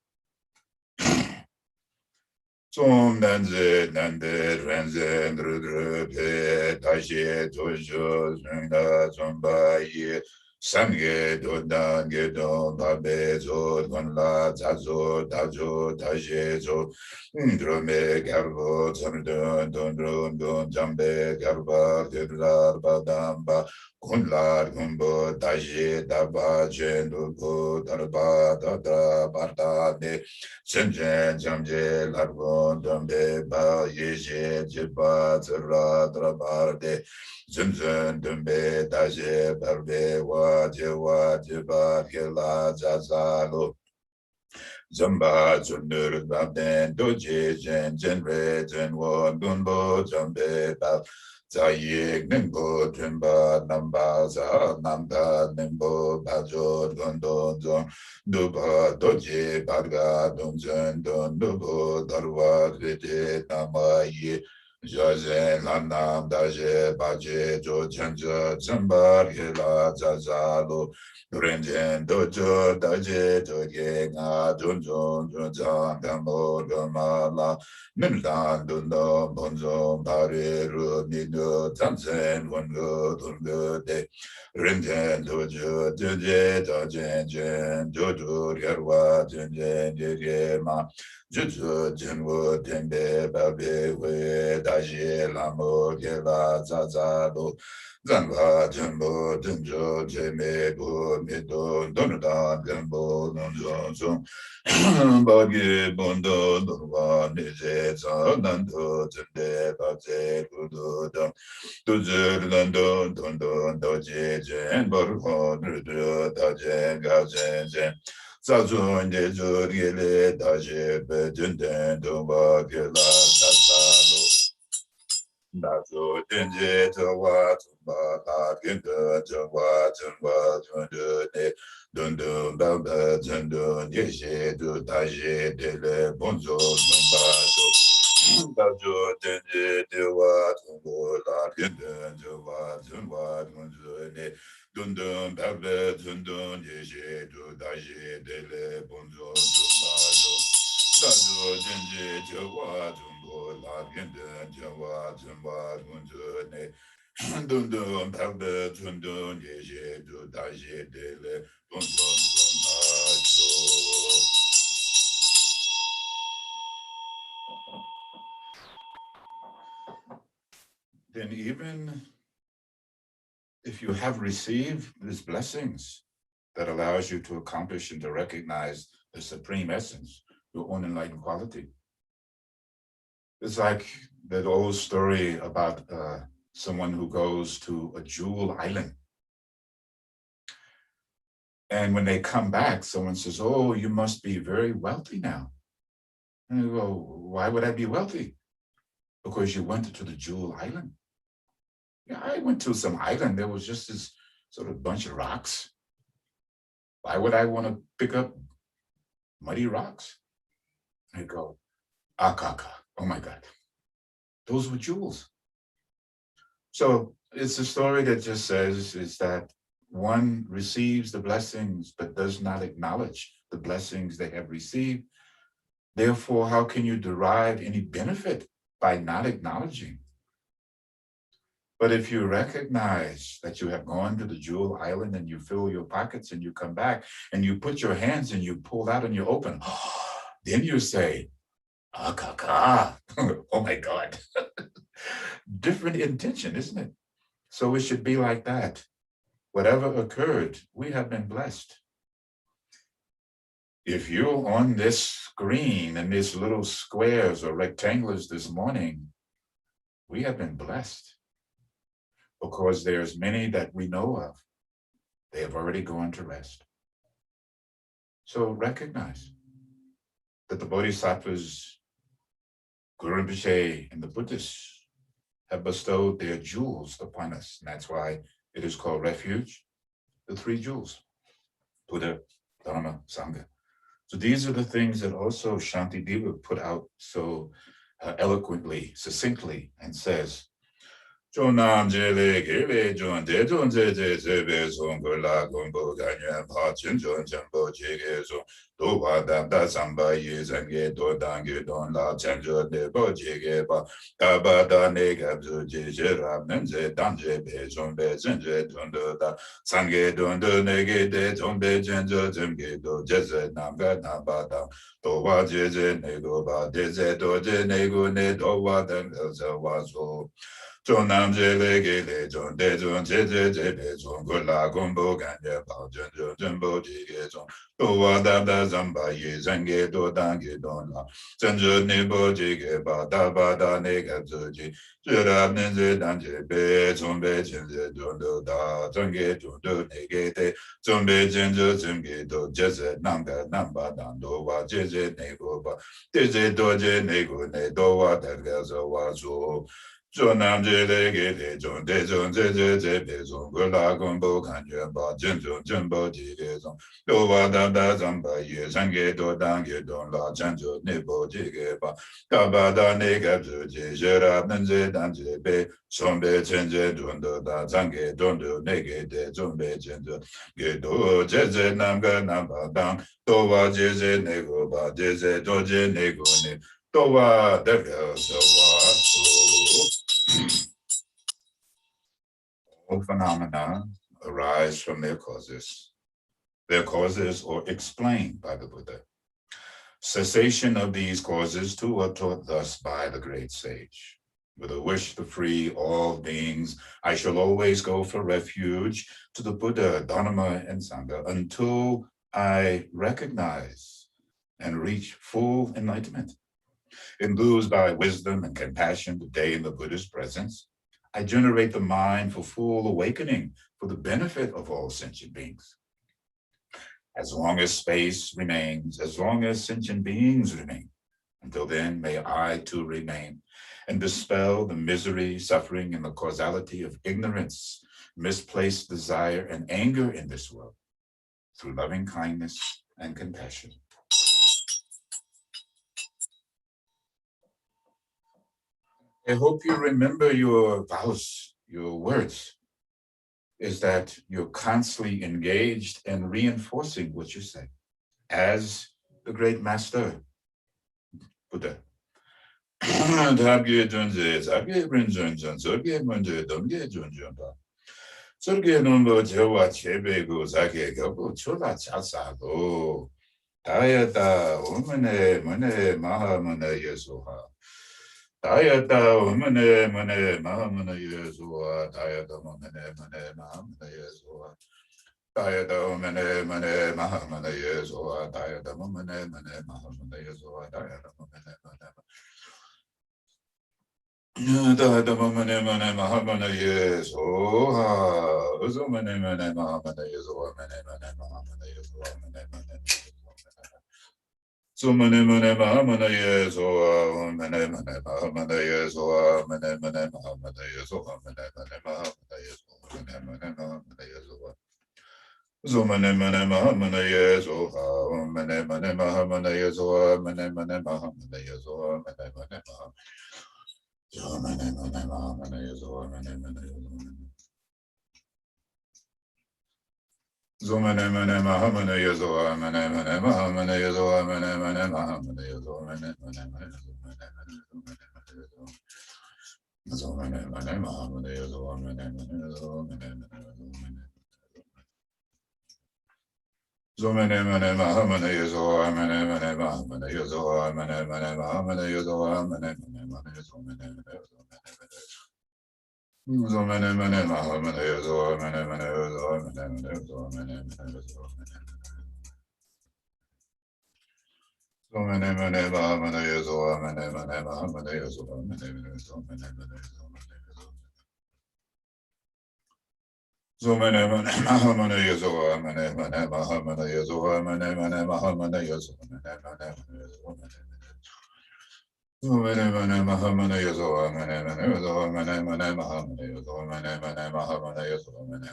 Som nanze nande renze ndrudru pe dashi jojo zungda zomba ye samge dodan gedon babe zo gonla zazo dajo dashi zo ndrome garbo zamdon dondron don jambe garba dedlar badamba gonlar gombo dashi daba jendugo darba dada bardade Senjen jamje largon dombe ba yeje jiba zera drabarde zunzun dumbe daje barbe wa jiba kela jazalo Zamba Junur Babden Doji Jen Jen Re Jen Won Gunbo Jambe Bab Zayik Nimbo Jimba Namba Za Nanda Nimbo Bajo Gondo Zon Duba Doji Barga Dunjan Don Dubo Darwa Vite Namayi Jazen Lanam Daje Baje Jo Janja Zambar Hila Zazalo Rinjen Dojo Daje Doge Nga Junjon Junjan Damo Gamala Nimdan Dundo Bonzo Bari Ru Mido Tanzen Wongo Dungo De Rinjen Dojo Duje Dajen Jen Jojo Yarwa Jenjen Yema Juju Jinwo Tembe Babe We Daji Lamo Gela Zazado Zanwa Jumbo Junjo Jeme Bu Mido Donudan Gambo Nonjo Bagi Bondo Nurwa Nije Zanando Jende Baze Budo Tujur Lando Dondo Doje Jen Borho Nudu Daje Gajen Jen Zazun de Jurgile Daje Bedunde Doba Gila Tazalo Dazo Dinje Tawa Tumba La Ginda Jawa Tumba Jundu Ne Dundu Baba Jundu Yeshe Du Daje Dele Bonzo Tumba Dazo Dinje Tawa Tumba La Ginda Jawa Tumba Jundu Ne Dundun Baba Dundun Yeshe Du Daje Dele Bonzo Tumba Dazo Dinje Jawa Tumba La Ginda Jawa Tumba Jundu Ne Dundun Baba Dundun Yeshe Du Daje Dele Bonzo Tumba Then even if you have received these blessings that allows you to accomplish and to recognize the supreme essence, your own enlightened quality. It's like that old story about someone who goes to a jewel island. And when they come back, someone says, oh, you must be very wealthy now. And you go, why would I be wealthy? Because you went to the jewel island. Yeah, I went to some island. There was just this sort of bunch of rocks. Why would I want to pick up muddy rocks? I go, akaka, oh my God. Those were jewels. So it's a story that just says is that one receives the blessings, but does not acknowledge the blessings they have received. Therefore, how can you derive any benefit by not acknowledging? But if you recognize that you have gone to the jewel island and you fill your pockets and you come back and you put your hands and you pull out and you open, then you say, ah, kaka, oh my God. Different intention, isn't it? So it should be like that. Whatever occurred, we have been blessed. If you're on this screen and these little squares or rectangles this morning, we have been blessed because there's many that we know of. They have already gone to rest. So recognize that the Bodhisattvas, Guru Rinpoche, and the Buddhists have bestowed their jewels upon us. And that's why it is called refuge, the three jewels, Buddha, Dharma, Sangha. So these are the things that also Shantideva put out so eloquently, succinctly, and says, Chonam jele gele jon de jon je be song la gombo ganyan pa chen jon jambo jege so do wa da da samba ye zange do dange don la chen jo de bo jege ba da ba da ne ga zo je je ra men je dan je be jon be zen je don do da sange don do ne ge de jon be jen jo jem ge do je ze nam ga na ba da do wa je je ne go ba de ze do je ne go ne do wa da zo wa so Chonam jele gele jon de jon je be jon go la gombo ganye pa jon jo jumbo jige jon Da zamba ye zange do dange don la. Zanjo nebo jige ba da nega zoji. Jura nenze danje be zombe jenze dondo da. Zange dondo nege te. Zombe jenzo zemge do jeze nanga namba dando wa jeze nego ba. Jeze doje nego ne do wa derga zo wa zo. Zo nam je le ge de zon de zon ze be zon gu la gun bo kan juan ba jen bo ji ge zon. Do wa da zamba ye zange do dange don la janjo nebo jige ba da ne ga zu ji jera nenze danje be sombe chenje don da zange don do nege de zombe chenje ge do jeze nam ga nam ba dang do wa jeze nego ba jeze do je nego ne do wa de ga so wa all phenomena arise from their causes. Their causes are explained by the Buddha. Cessation of these causes too are taught thus by the great sage. With a wish to free all beings, I shall always go for refuge to the Buddha, Dharma, and Sangha until I recognize and reach full enlightenment. Enthused by wisdom and compassion today in the Buddha's presence, I generate the mind for full awakening for the benefit of all sentient beings. As long as space remains, as long as sentient beings remain, until then may I too remain and dispel the misery, suffering, and the causality of ignorance, misplaced desire, and anger in this world through loving kindness and compassion. I hope you remember your vows, your words, is that you're constantly engaged and reinforcing what you say. As the great master, Buddha. Dabge junze, zabge brinjunjun, zorge munje, domge junjunba. Zorge numbo jewa chebego, zage gobo, chola chasago. Dayata, umane, maha mune yesuha. Dayata, umane, maha mune yesuha. Dayata, umane, maha mune yesuha. Dayata, umane, maha mune yesuha. Dayata, umane, maha mune yesuha. Dayata, umane, Da mane mahamana yeso uzo mane mahamana yeso mane mahamana yeso mane so mane mahamana yeso mane mahamana yeso mane mahamana yeso mane mahamana yeso mane mahamana yeso so mane mahamana yeso mane mahamana yeso mane mahamana yeso mane Zomane mane mahamane yazoa mane mahamane yazoa mane mahamane yazoa mane Zomane mane mahamane yazoa mane yazoa mane Zomane mane mahamane yazoa mane mahamane yazoa mane mahamane yazoa mane Zomane mane mahamane yazoa mane yazoa mane Zomane mane mahamane yazoa mane mahamane yazoa mane Zomane mane mahamane yazoa mane mahamane yazoa mane mahamane yazoa mane mahamane yazoa mane yazoa mane mahamane yazoa mane mahamane yazoa mane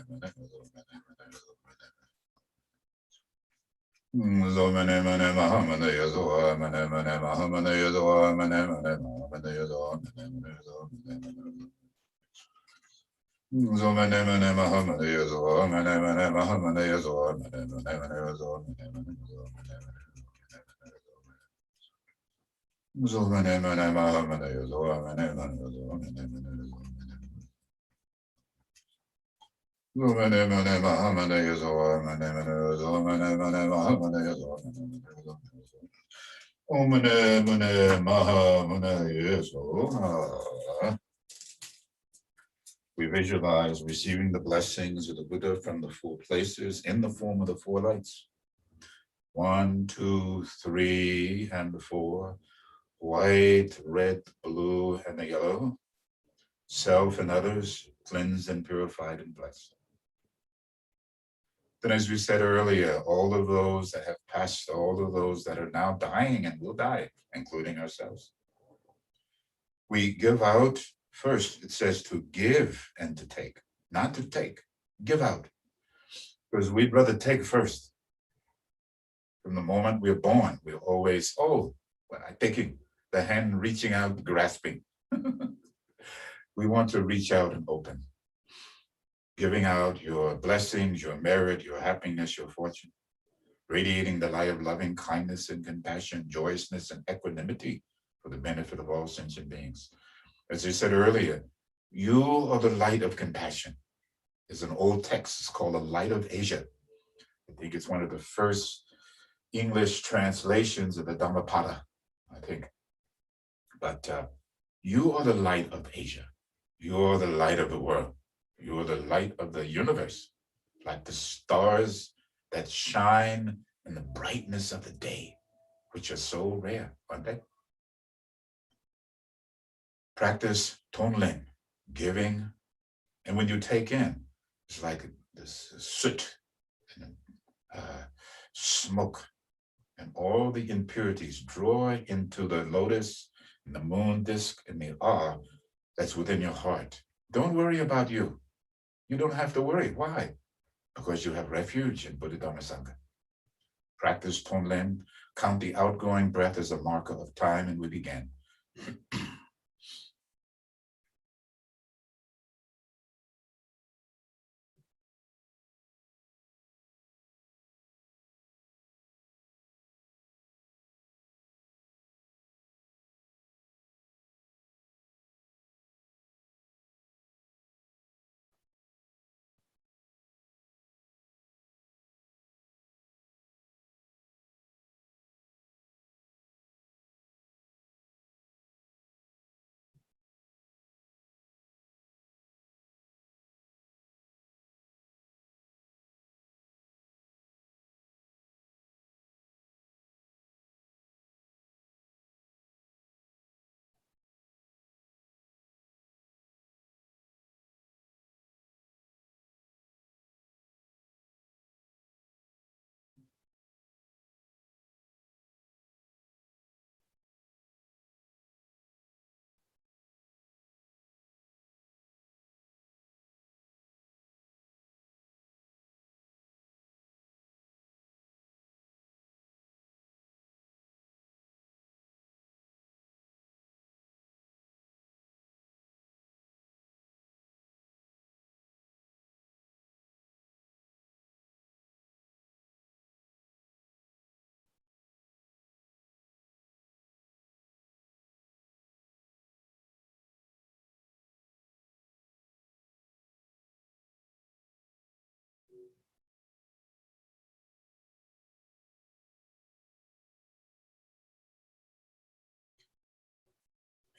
Zomane mane mahamane yazoa mane mahamane yazoa mane mahamane yazoa mane Zomane mane mahamane yazoa mane mahamane yazoa mane yazoa Zomane mane mahamane yazoa mane yazoa Zomane mane mahamane yazoa mane yazoa mane mahamane yazoa Omane mane mahamane yazoa. We visualize receiving the blessings of the Buddha from the four places in the form of the four lights. 1, 2, 3, and the 4. White, red, blue, and the yellow. Self and others cleansed and purified and blessed. Then, as we said earlier, all of those that have passed, all of those that are now dying and will die, including ourselves. We give out first. It says to give and to take, not to take, give out. Because we'd rather take first. From the moment we're born, we're always, taking the hand, reaching out, grasping. We want to reach out and open. Giving out your blessings, your merit, your happiness, your fortune. Radiating the light of loving kindness and compassion, joyousness and equanimity for the benefit of all sentient beings. As I said earlier, you are the light of compassion. There's an old text, it's called the Light of Asia. I think it's one of the first English translations of the Dhammapada, I think. But you are the light of Asia. You are the light of the world. You are the light of the universe, like the stars that shine in the brightness of the day, which are so rare, aren't they? Practice Tonlin, giving, and when you take in, it's like this soot and smoke, and all the impurities draw into the lotus and the moon disk and the awe that's within your heart. Don't worry about you. You don't have to worry. Why? Because you have refuge in Buddhadharma Sangha. Practice Tonlin, count the outgoing breath as a marker of time, and we begin.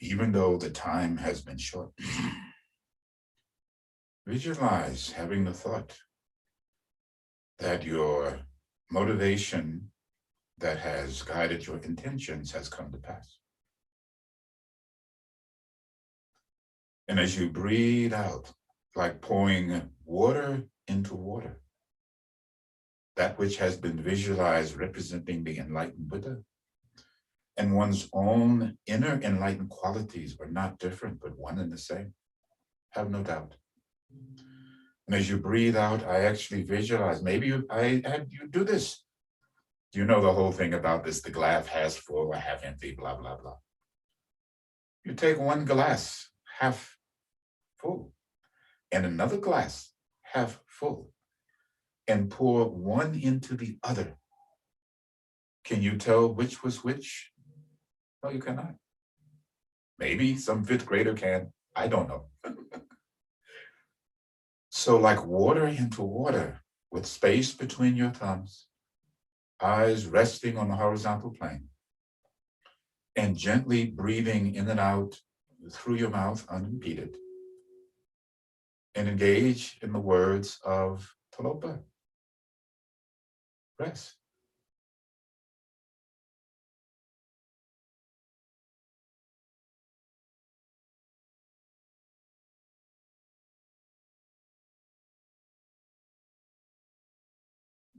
Even though the time has been short, visualize having the thought that your motivation that has guided your intentions has come to pass. And as you breathe out, like pouring water into water, that which has been visualized representing the enlightened Buddha, and one's own inner enlightened qualities are not different, but one and the same. Have no doubt. And as you breathe out, I actually visualize, maybe I had you do this. You know the whole thing about this, the glass half full or half empty, blah, blah, blah. You take one glass, half full, and another glass, half full, and pour one into the other. Can you tell which was which? No, you cannot. Maybe some fifth grader can. I don't know. So like water into water, with space between your thumbs, eyes resting on the horizontal plane, and gently breathing in and out through your mouth unimpeded, and engage in the words of Talopa. Rest.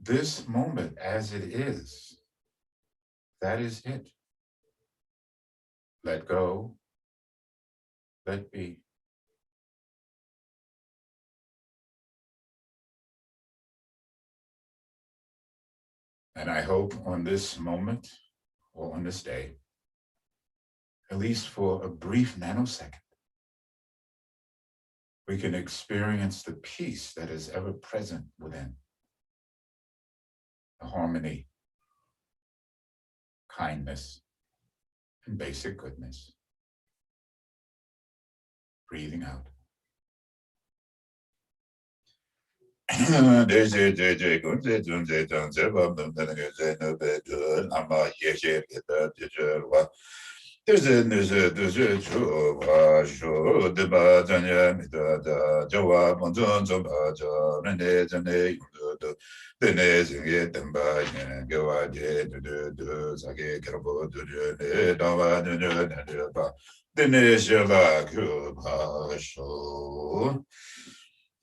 this moment as it is, that is it. Let go, let be. And I hope on this moment or on this day, at least for a brief nanosecond, we can experience the peace that is ever present within, the harmony, kindness, and basic goodness. Breathing out.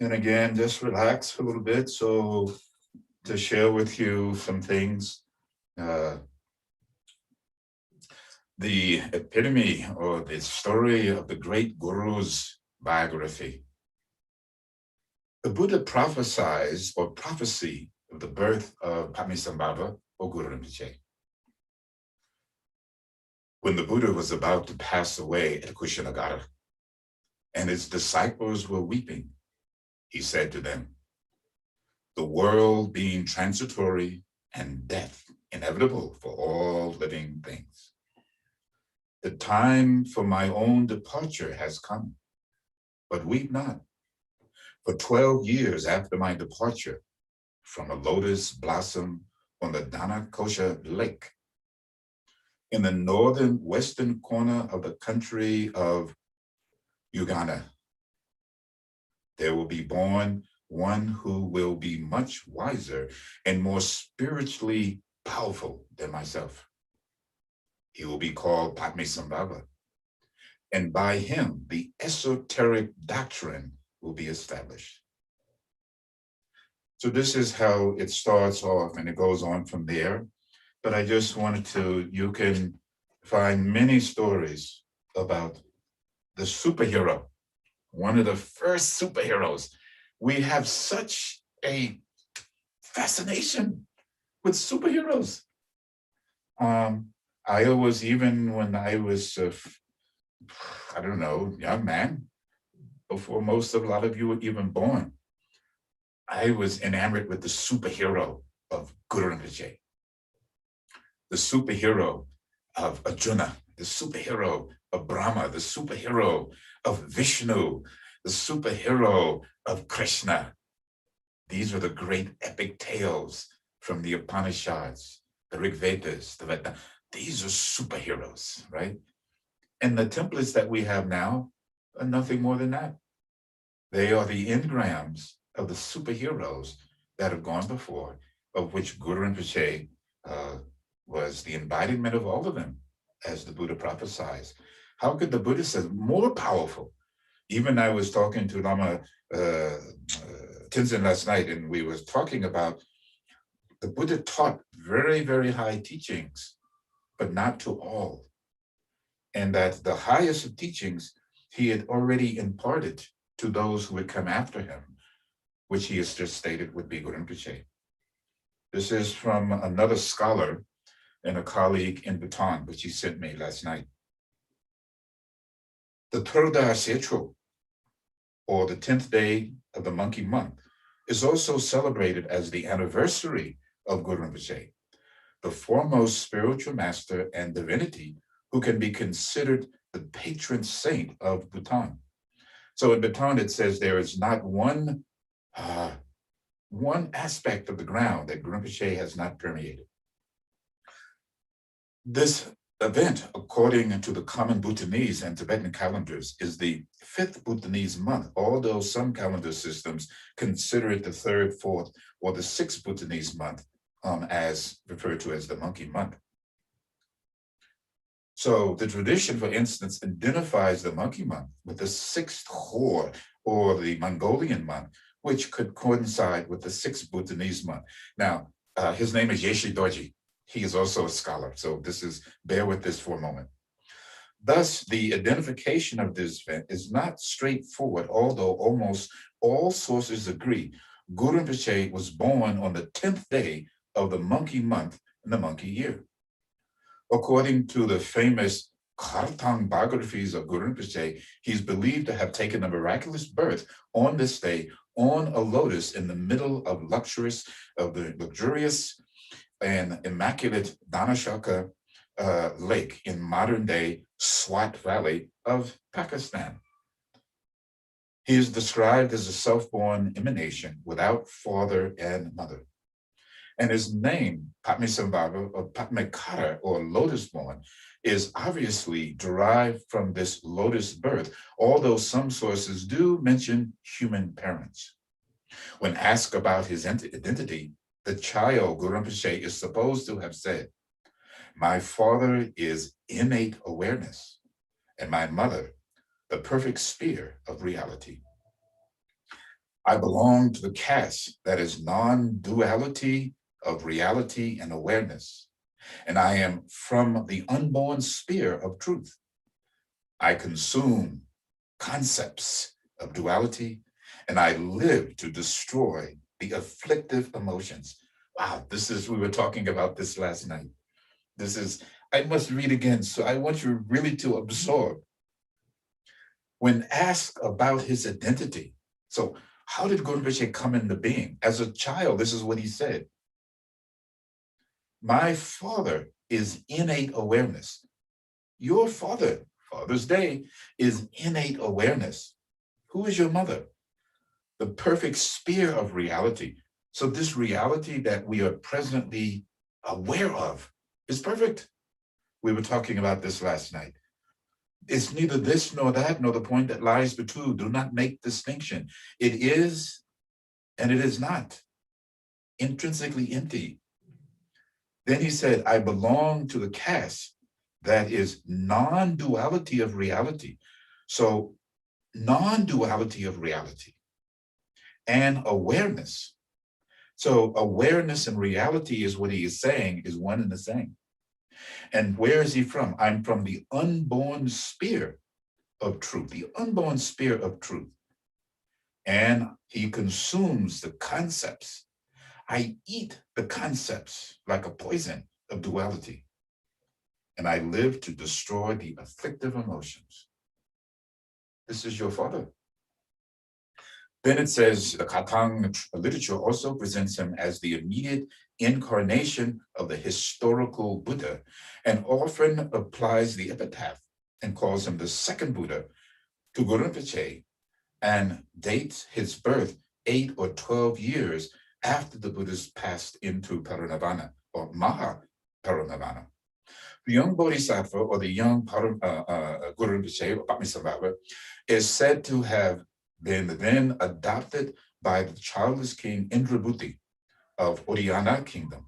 And again, just relax a little bit. So to share with you some things, the epitome or the story of the great guru's biography. The Buddha prophesies or prophecy of the birth of Padmasambhava or Guru Rinpoche. When the Buddha was about to pass away at Kushinagara and his disciples were weeping, he said to them, the world being transitory and death inevitable for all living things, the time for my own departure has come, but weep not. For 12 years after my departure from a lotus blossom on the Dhanakosha lake, in the northern western corner of the country of Uganda, there will be born one who will be much wiser and more spiritually powerful than myself. He will be called Padmasambhava, and by him the esoteric doctrine will be established. So this is how it starts off, and it goes on from there. But I just wanted to, you can find many stories about the superhero, one of the first superheroes. We have such a fascination with superheroes. I always, even when I was, I don't know, young man, before most of a lot of you were even born, I was enamored with the superhero of Guru Rinpoche, the superhero of Arjuna, the superhero of Brahma, the superhero of Vishnu, the superhero of Krishna. These are the great epic tales from the Upanishads, the Rig Vedas, the Veda. These are superheroes, right? And the templates that we have now are nothing more than that. They are the engrams of the superheroes that have gone before, of which Guru Rinpoche was the embodiment of all of them, as the Buddha prophesies. How could the Buddha say more powerful? Even I was talking to Lama Tenzin last night, and we was talking about the Buddha taught very, very high teachings, but not to all. And that the highest of teachings he had already imparted to those who would come after him, which he has just stated would be Guru Rinpoche. This is from another scholar and a colleague in Bhutan, which he sent me last night. The Turda Setro, or the 10th day of the monkey month, is also celebrated as the anniversary of Guru Rinpoche, the foremost spiritual master and divinity who can be considered the patron saint of Bhutan. So in Bhutan, it says there is not one aspect of the ground that Guru Rinpoche has not permeated. This event, according to the common Bhutanese and Tibetan calendars, is the 5th Bhutanese month, although some calendar systems consider it the 3rd, 4th, or the 6th Bhutanese month, as referred to as the monkey month. So the tradition, for instance, identifies the monkey month with the 6th Hor, or the Mongolian month, which could coincide with the 6th Bhutanese month. Now, his name is Yeshe Dorje. He is also a scholar, so bear with this for a moment. Thus, the identification of this event is not straightforward, although almost all sources agree Guru Rinpoche was born on the 10th day of the monkey month in the monkey year. According to the famous Khartang biographies of Guru Rinpoche, he's believed to have taken a miraculous birth on this day on a lotus in the middle of the luxurious and immaculate Dhanashaka lake in modern-day Swat Valley of Pakistan. He is described as a self-born emanation without father and mother. And his name, Padmasambhava or Padmakara or lotus-born, is obviously derived from this lotus birth, although some sources do mention human parents. When asked about his identity, the child, Guru Rinpoche, is supposed to have said, "My father is innate awareness, and my mother, the perfect sphere of reality. I belong to the caste that is non-duality of reality and awareness, and I am from the unborn sphere of truth. I consume concepts of duality, and I live to destroy the afflictive emotions." Wow, we were talking about this last night. I must read again, so I want you really to absorb. When asked about his identity, so how did Guru Rinpoche come into being? As a child, this is what he said. "My father is innate awareness." Your father, Father's Day, is innate awareness. Who is your mother? The perfect sphere of reality. So this reality that we are presently aware of is perfect. We were talking about this last night. It's neither this nor that, nor the point that lies between. Do not make distinction. It is and it is not. Intrinsically empty. Then he said, "I belong to the caste that is non-duality of reality." So non-duality of reality and awareness. So awareness and reality is what he is saying is one and the same. And where is he from? I'm from the unborn sphere of truth, the unborn sphere of truth. And he consumes the concepts. I eat the concepts like a poison of duality. And I live to destroy the afflictive emotions. This is your father. Then it says the Khatang literature also presents him as the immediate incarnation of the historical Buddha, and often applies the epitaph and calls him the second Buddha to Guru Rinpoche, and dates his birth 8 or 12 years after the Buddhas passed into Parinirvana or Maha-Parinirvana. The young Bodhisattva or the young Guru Rinpoche or Padmasambhava is said to have been then adopted by the childless king Indrabhuti of Uddiyana kingdom.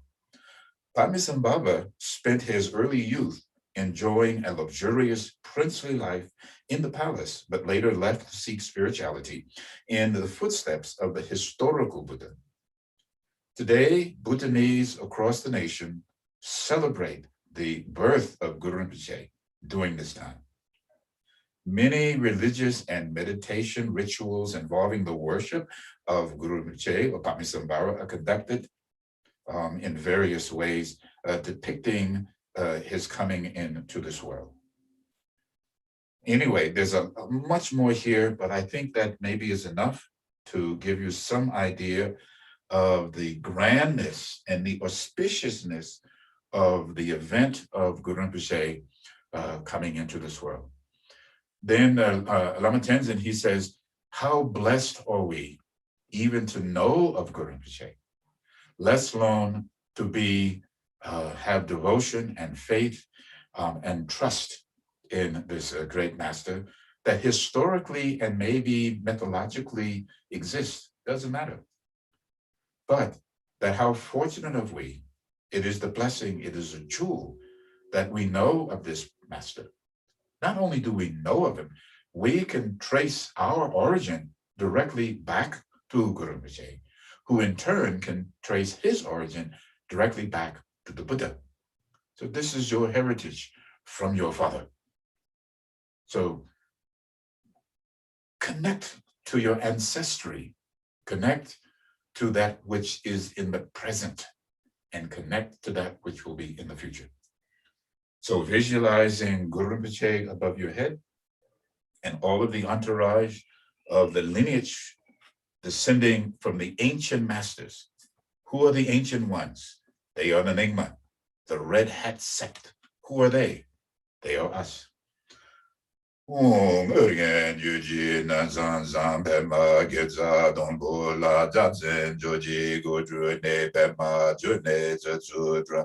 Padmasambhava spent his early youth enjoying a luxurious princely life in the palace, but later left to seek spirituality in the footsteps of the historical Buddha. Today, Bhutanese across the nation celebrate the birth of Guru Rinpoche during this time. Many religious and meditation rituals involving the worship of Guru Rinpoche or Padmasambhava are conducted in various ways, depicting his coming into this world. Anyway, there's a much more here, but I think that maybe is enough to give you some idea of the grandness and the auspiciousness of the event of Guru Rinpoche coming into this world. Then Lama Tenzin, he says, "How blessed are we even to know of Guru Rinpoche, let alone to have devotion and faith and trust in this great master that historically and maybe mythologically exists, doesn't matter. But that how fortunate are we, it is the blessing, it is a jewel that we know of this master. Not only do we know of him, we can trace our origin directly back to Guru Rinpoche, who in turn can trace his origin directly back to the Buddha. So this is your heritage from your father. So connect to your ancestry, connect to that which is in the present, and connect to that which will be in the future. So visualizing Guru Rinpoche above your head and all of the entourage of the lineage descending from the ancient masters. Who are the ancient ones? They are the Nyingma, the Red Hat sect. Who are they? They are us. Urgyen Samten Ling Gonpa Gyaltsen Joji Gudru Ne Pema June Zatsudra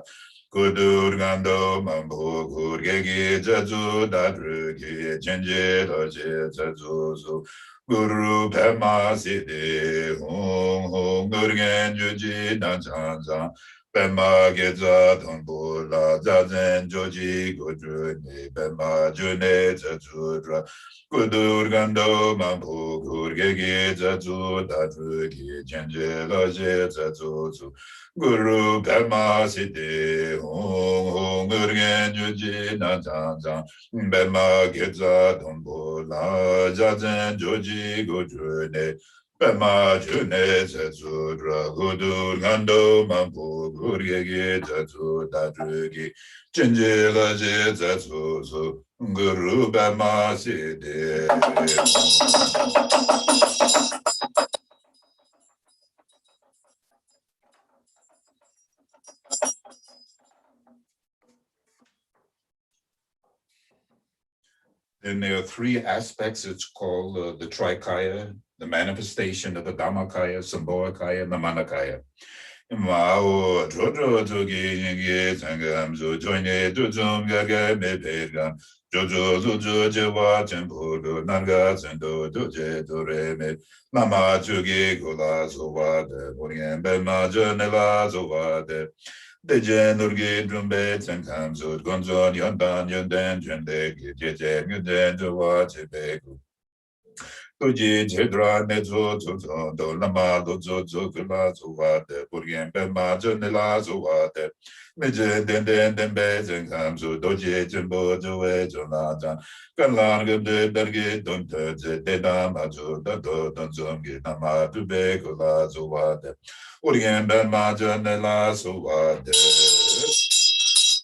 Gudurgando Mambu Gurgegi Zatsu Dadrugi Jenje Doje Zatsu Guru Pema Siddhi Hung Urgyen Yuji Nanzan Pema Geza Donbula Zazen Joji Gudruni Pema June Zatsudra Gudurgando Mampu Gurgegi Zatsu Dadrugi Jenje Loje Zatsu Guru Pema Siddhi Hung Urgyen Yuji Nanzan Pema Geza Donbula Zazen Joji Gudruni Pema June Zatsudra Gudurgando Mampu Gurgegi Zatsu Dadrugi Jenje Loje Zatsu Guru Pema Siddhi. Then there are three aspects. It's called the Trikaya, the manifestation of the Dhammakaya, Sambhogakaya, and the Manakaya. Mao Jojo Jogi Yingi Sangam Zo Joine Duzum Gaga Mepegam Jojo Zujo Jewa Chempuru Nanga Sendo Duje Dureme Lama Chugi Gula Sovade Burien Bema Janela Sovade Dejen Urgi Drumbe Sankam Zo Gonzon Yondan Yonden Jende Jeje Yuden Jowa Chebeku Tuji Jedra Nezo Zozo Do Lama Dozo Zokula Zovade Burien Bema Janela Sovade Meje Den Dembe Zenkam Zo Doje Jimbo Joe Jonajan Kanlan Gabde Berge Don Teze Deda Majo Dado Don Zongi Nama Dube Kula Zovade Burien Bema Janela Sovade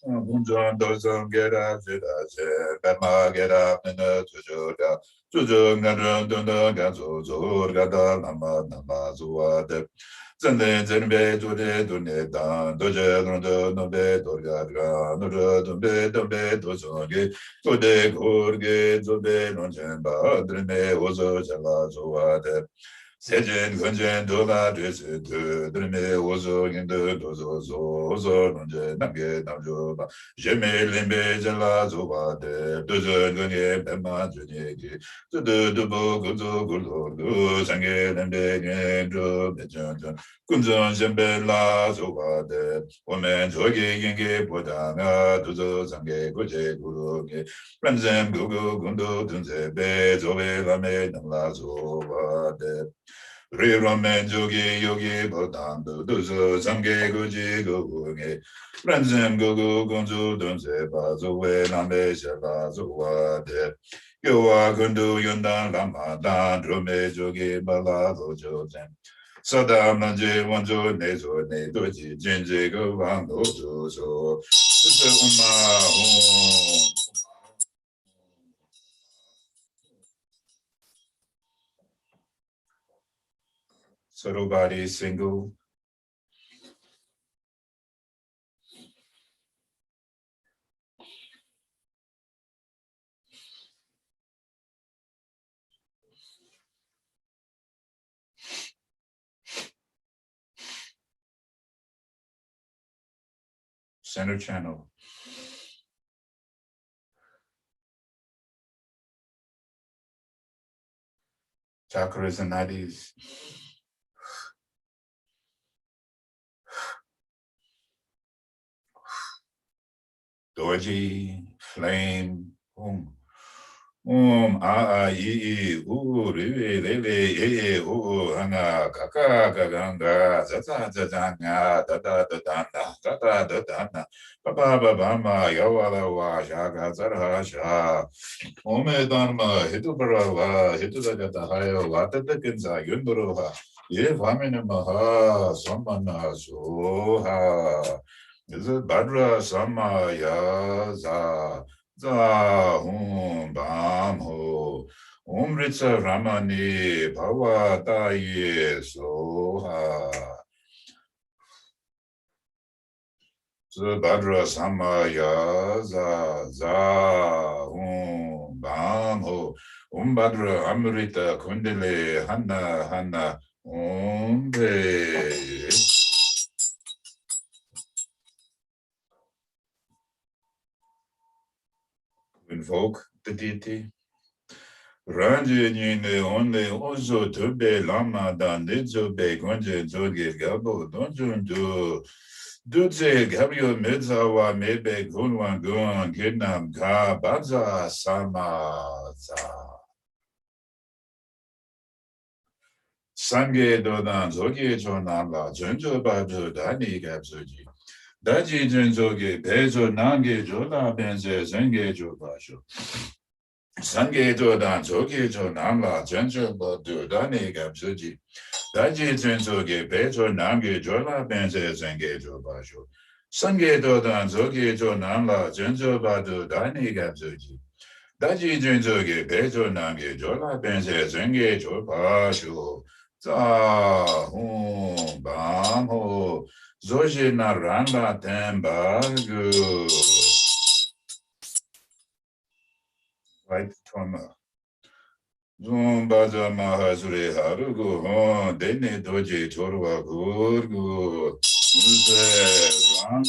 Bunjon Dozon Gera Zida Bema Gera Pena Tujoda Tujung Nadron Dunda Gazo Zor Gada Lama Nama Zuade Zende Zenbe Dude Dune Dan Doje Rondo Nobe Dorgadra Nura Dumbe Dumbe Dozongi Tude Gorge Zube Nonjemba Drime Ozo Jala Zuade Sejen Gunjen Dola Desi Drime Ozo Yendo Dozo Ozo Nonje Namge Namjoba Jeme Limbe Jala Zubade Dozo Gunye Pema Junegi Tudu Dubo Guzo Gulo Sange Limbe Gendro Bejanjan Kunzon Jembe La Zubade Omen Jogi Yenge Bodanga Dozo Sange Goje Guloge Ramzem Gugu Gundo Dunze Be Zoe Lame Namla Zubade Riromen Jogi Yogi Bodando Dozo Sange Goji Goge Ranzem Gogo Gonzo Dunze Bazo We Lame Shela Zuwade Yoa Gundu Yundan Lama Dan Drome Jogi Bala Dojo Zen Sada Manje Wanjo Nezo Ne Doji Jinje Go Wang Dojo So Uma Subtle body single. Center channel. Chakras and nadis. Dorje, flame, boom. A I U Ri Le E U Hanga Kaka Ganga Zata Zanga Dada Dana Dada Dana Baba Baba Yawala Wa Shaka Zarha Sha Ome Dharma Hitubara Hitudagata Hayo Watata Kinza Yunduruha Ye Vamina Maha Samana Soha Is it Badra Samaya Za Za Hum Bam Ho Ritsa Ramani Bhava Taye Soha Badra Samaya Za Za Hum Bam Ho Badra Amrita Kundale Hanna Hanna Be Invoke the deity. Ranjini only also to be Lama dan Nizo be Gonje Zoge Gabo Donjun Dutse Gabio Midzawa Mebe Gunwan Gun Gidnam Ga Baza Samaza Sange Dodan Zogi Jonamba Junjo Badu Dani Gabsuji Daji Junjoge Bezo Nange Jola Benze Zenge Jobasho Sange Dodan Zogi Jonamba Junjo Badu Dani Gabsuji Daji Junjoge Bezo Nange Jola Benze Zenge Jobasho Sange Dodan Zogi Jonamba Junjo Badu Dani Gabsuji Daji Junjoge Bezo Nange Jola Benze Zenge Jobasho Za Hum Bam Ho Zoji Naranda Tembagu Right Toma Zumbaza Mahazure Harugu Hon Dene Doji Torwa Gurgu Uze Ram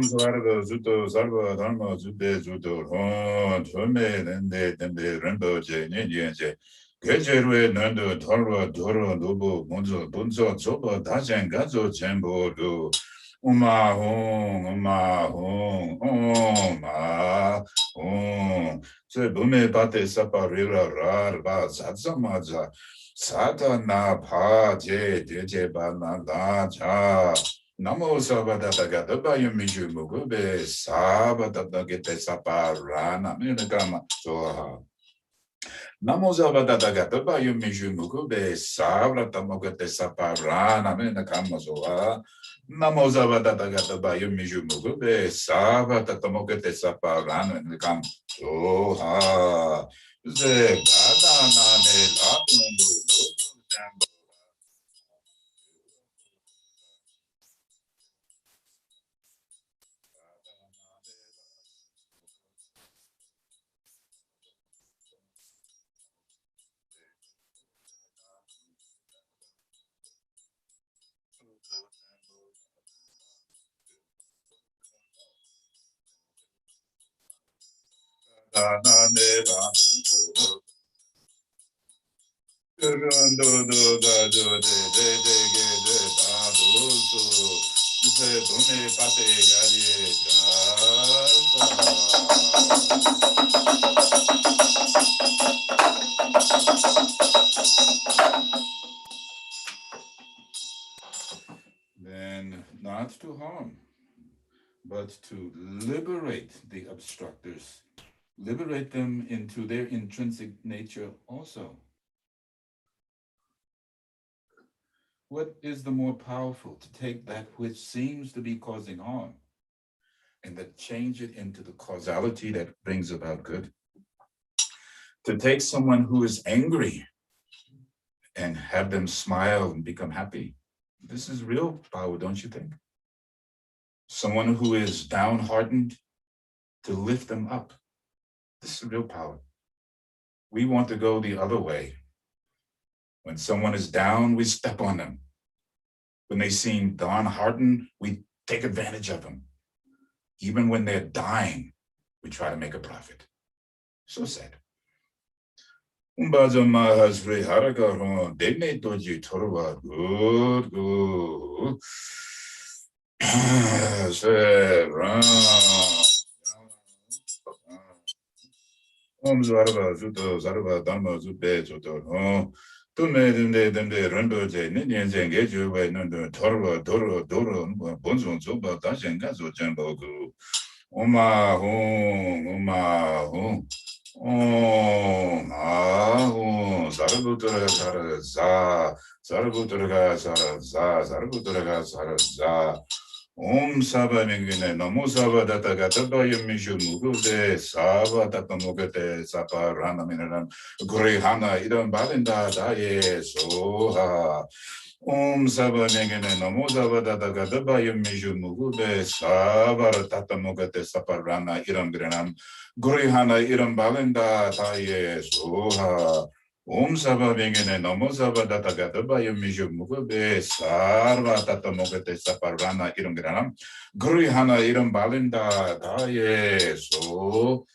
Sarva Zuto Sarva Dharma Zute Zuto Hon Tome Nende Tembe Rinpoche Nyenje Gejerwe Nando Torwa Doro Lobo Bunzo Bunzo Soba Dajen Gazo Chembo Lu Uma Hong Oma Hong Se Bume Bate Sapa Rira Rar Ba Satsamaza Sata Na Pa Je Deje Ba Na La Cha Namo Sabadata Gataba Yumishu Mugube Sabadata Gete Saparana Minagama Soha Namo Sabadata Gataba Yumishu Mugube Sabrata Mogate Saparana Minagama Soha Namo Sabadata Gataba Yumishu Mugube Sabrata Mogate Saparana Minagama Soha Ze Gadana Ne Latundu Then not to harm, but to liberate the obstructors, liberate them into their intrinsic nature also. What is the more powerful, to take that which seems to be causing harm and then change it into the causality that brings about good? To take someone who is angry and have them smile and become happy. This is real power, don't you think? Someone who is downhearted, to lift them up. This is real power. We want to go the other way. When someone is down, we step on them. When they seem downhearted, we take advantage of them. Even when they're dying, we try to make a profit. So sad. Umbaza Mahasri Harakaron, Dene Doji Torwa, good. Om Zarva Zuto Zarva Dharma Zube Zoto Tunde Rinpoche Ninian Zenge Juwe Nundu Torva Doro Doro Bonzon Zoba Dashenga Zojambo Oma Hum Oma Hum Om Ahum Sarabutara Sara Za Sarabutara Sara Za Sarabutara Sara Za Om Saba Mingine Namo Saba Data Gataba Yamishu Mugude Saba Data Mugate Sapa Rana Minaran Gurihana Idam Balinda Daye Soha Om Saba Mingine Namo Saba Data Gataba Yamishu Mugude Saba Data Mugate Sapa Rana Idam Grenam Gurihana Idam Balinda Daye Soha Om Saba Vingene Namo Saba Data Gataba Yamishu Mugabe Sarva Tata Mogate Saparana Iram Granam Gurihana Iram Balinda Daye So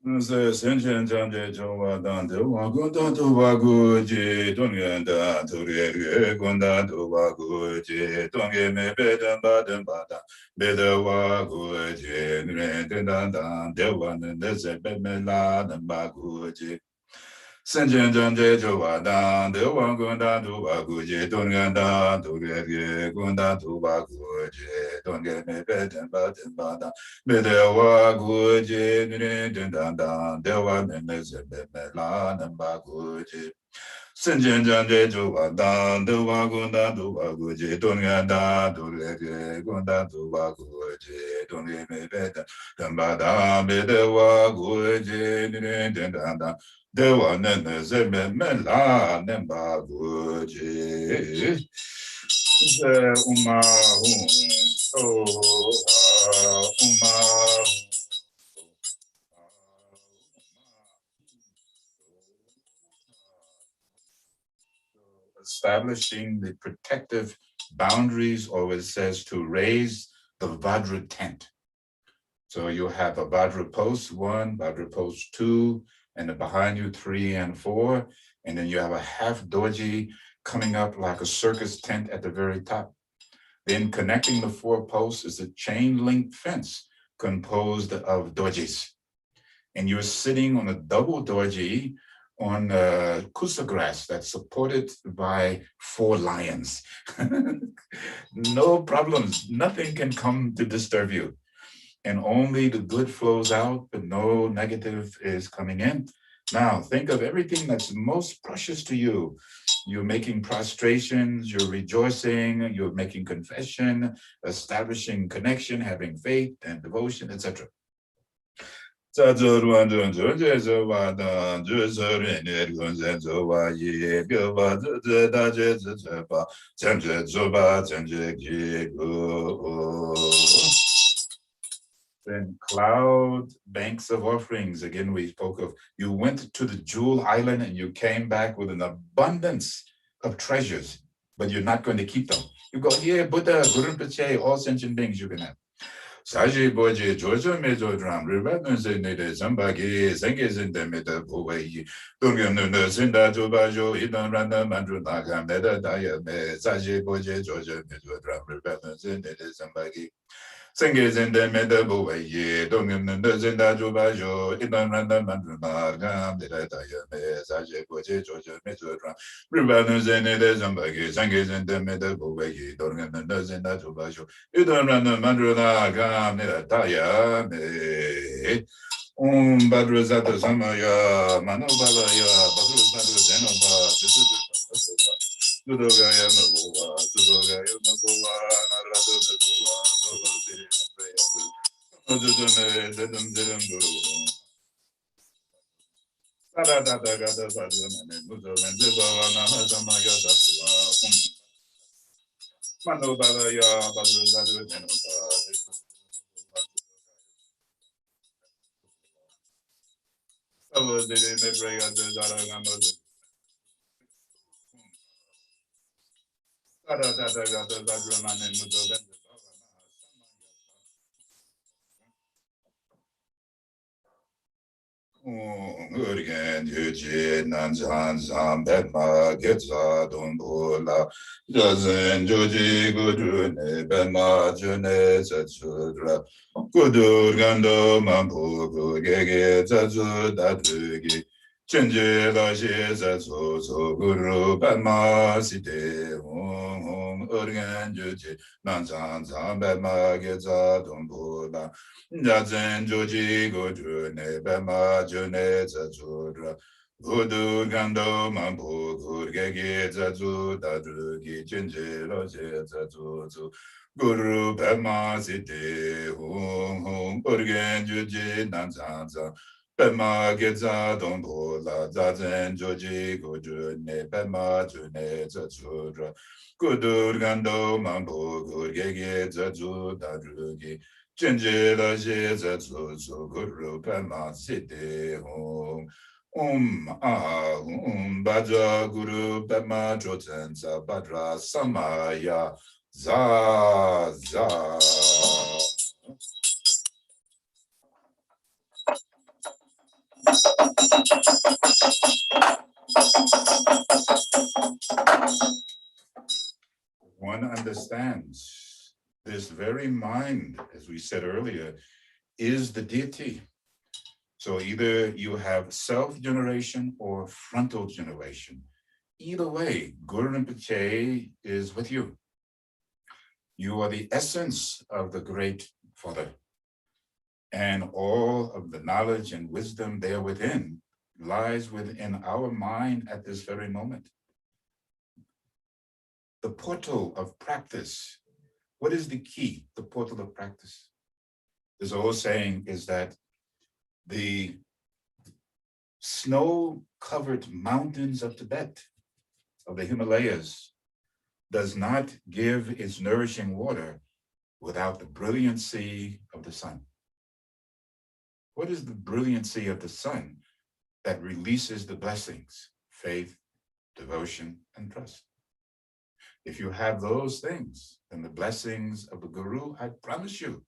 Senchen Janje Jowa Dante Wagonda to Waguji, Dongenda to Regu, Gonda to Waguji, Donge me bedan baden bada, Beda Waguji, Rendan, Dewan and the Zebemela and Baguji. Senchen Janje Jowa Dan, the Wagunda to Waguji, Dongenda to Regu, Gonda to Waguji, Donge me bedan baden bada. Bedewa guji nirindanda dewa menezebe melana baguji. Senjen janje juwa dan dewa gunda duwa guji dunyanda durege gunda duwa guji dunye mebeda dambada bedewa guji nirindanda dewa menezebe melana baguji. Uma establishing the protective boundaries, or it says to raise the Vajra tent. So you have a Vajra post 1, Vajra post 2, and then behind you 3 and 4, and then you have a half doji coming up like a circus tent at the very top. Then connecting the 4 posts is a chain link fence composed of dojis. And you're sitting on a double doji on kusa grass that's supported by 4 lions. No problems, nothing can come to disturb you. And only the good flows out, but no negative is coming in. Now, think of everything that's most precious to you. You're making prostrations, you're rejoicing, you're making confession, establishing connection, having faith and devotion, etc. Then cloud banks of offerings. Again, we spoke of, you went to the jewel island and you came back with an abundance of treasures, but you're not going to keep them. You go, yeah, Buddha, Guru Rinpoche, all sentient beings you can have. Saji boji jojo mejo dram ribatun se nede zambagi senge zinde meta buwei dungyo nuna zinda tubajo idan randa mandru naga meda daya me saji boji jojo mejo dram ribatun se nede zambagi senge zinde meta buwei dungyo nuna zinda tubajo idan randa mandru naga meda daya me saji boji jojo mejo dram ribatun se nede zambagi senge zinde meta buwei dungyo nuna zinda tubajo idan randa mandru naga Daya me Badra Zata Samaya Manobalaya Badru Badru Denova Sudogaya Nagova Sudogaya Nagova Narado Nagova Dedum Guru Sada Gada Badramane Buddha and Deva Namasamaya Datua Manobalaya Badru Badru Denova Urgyen Samten Ling Gonpa Gyaltsen Gudrune Benma June Zatsudra Gudurgando Mampu Gege Zatsu Datugi Chenje Lashi Zatsu Guru Benma Site Urgyen Samten Ling Gonpa Gyaltsen Gudrune Benma June Zatsudra Gudu gando mampu gurgegi zazu dadrugi chenjelo je zazu zu guru pema siti hung urgen juji nanzanza pema geza dongpo la zazen joji gudu ne pema june zazu ra gudu gando mampu gurgegi zazu dadrugi chenjelo je zazu zu guru pema siti hung Bhaja Guru Pema Chotensa Bhadra Samaya Za Za. One understands this very mind, as we said earlier, is the deity. So either you have self-generation or frontal generation. Either way, Guru Rinpoche is with you. You are the essence of the great Father. And all of the knowledge and wisdom there within lies within our mind at this very moment. The portal of practice. What is the key? The portal of practice. This old saying is that the snow-covered mountains of Tibet, of the Himalayas, does not give its nourishing water without the brilliancy of the sun. What is the brilliancy of the sun that releases the blessings? Faith, devotion, and trust. If you have those things, then the blessings of the Guru, I promise you,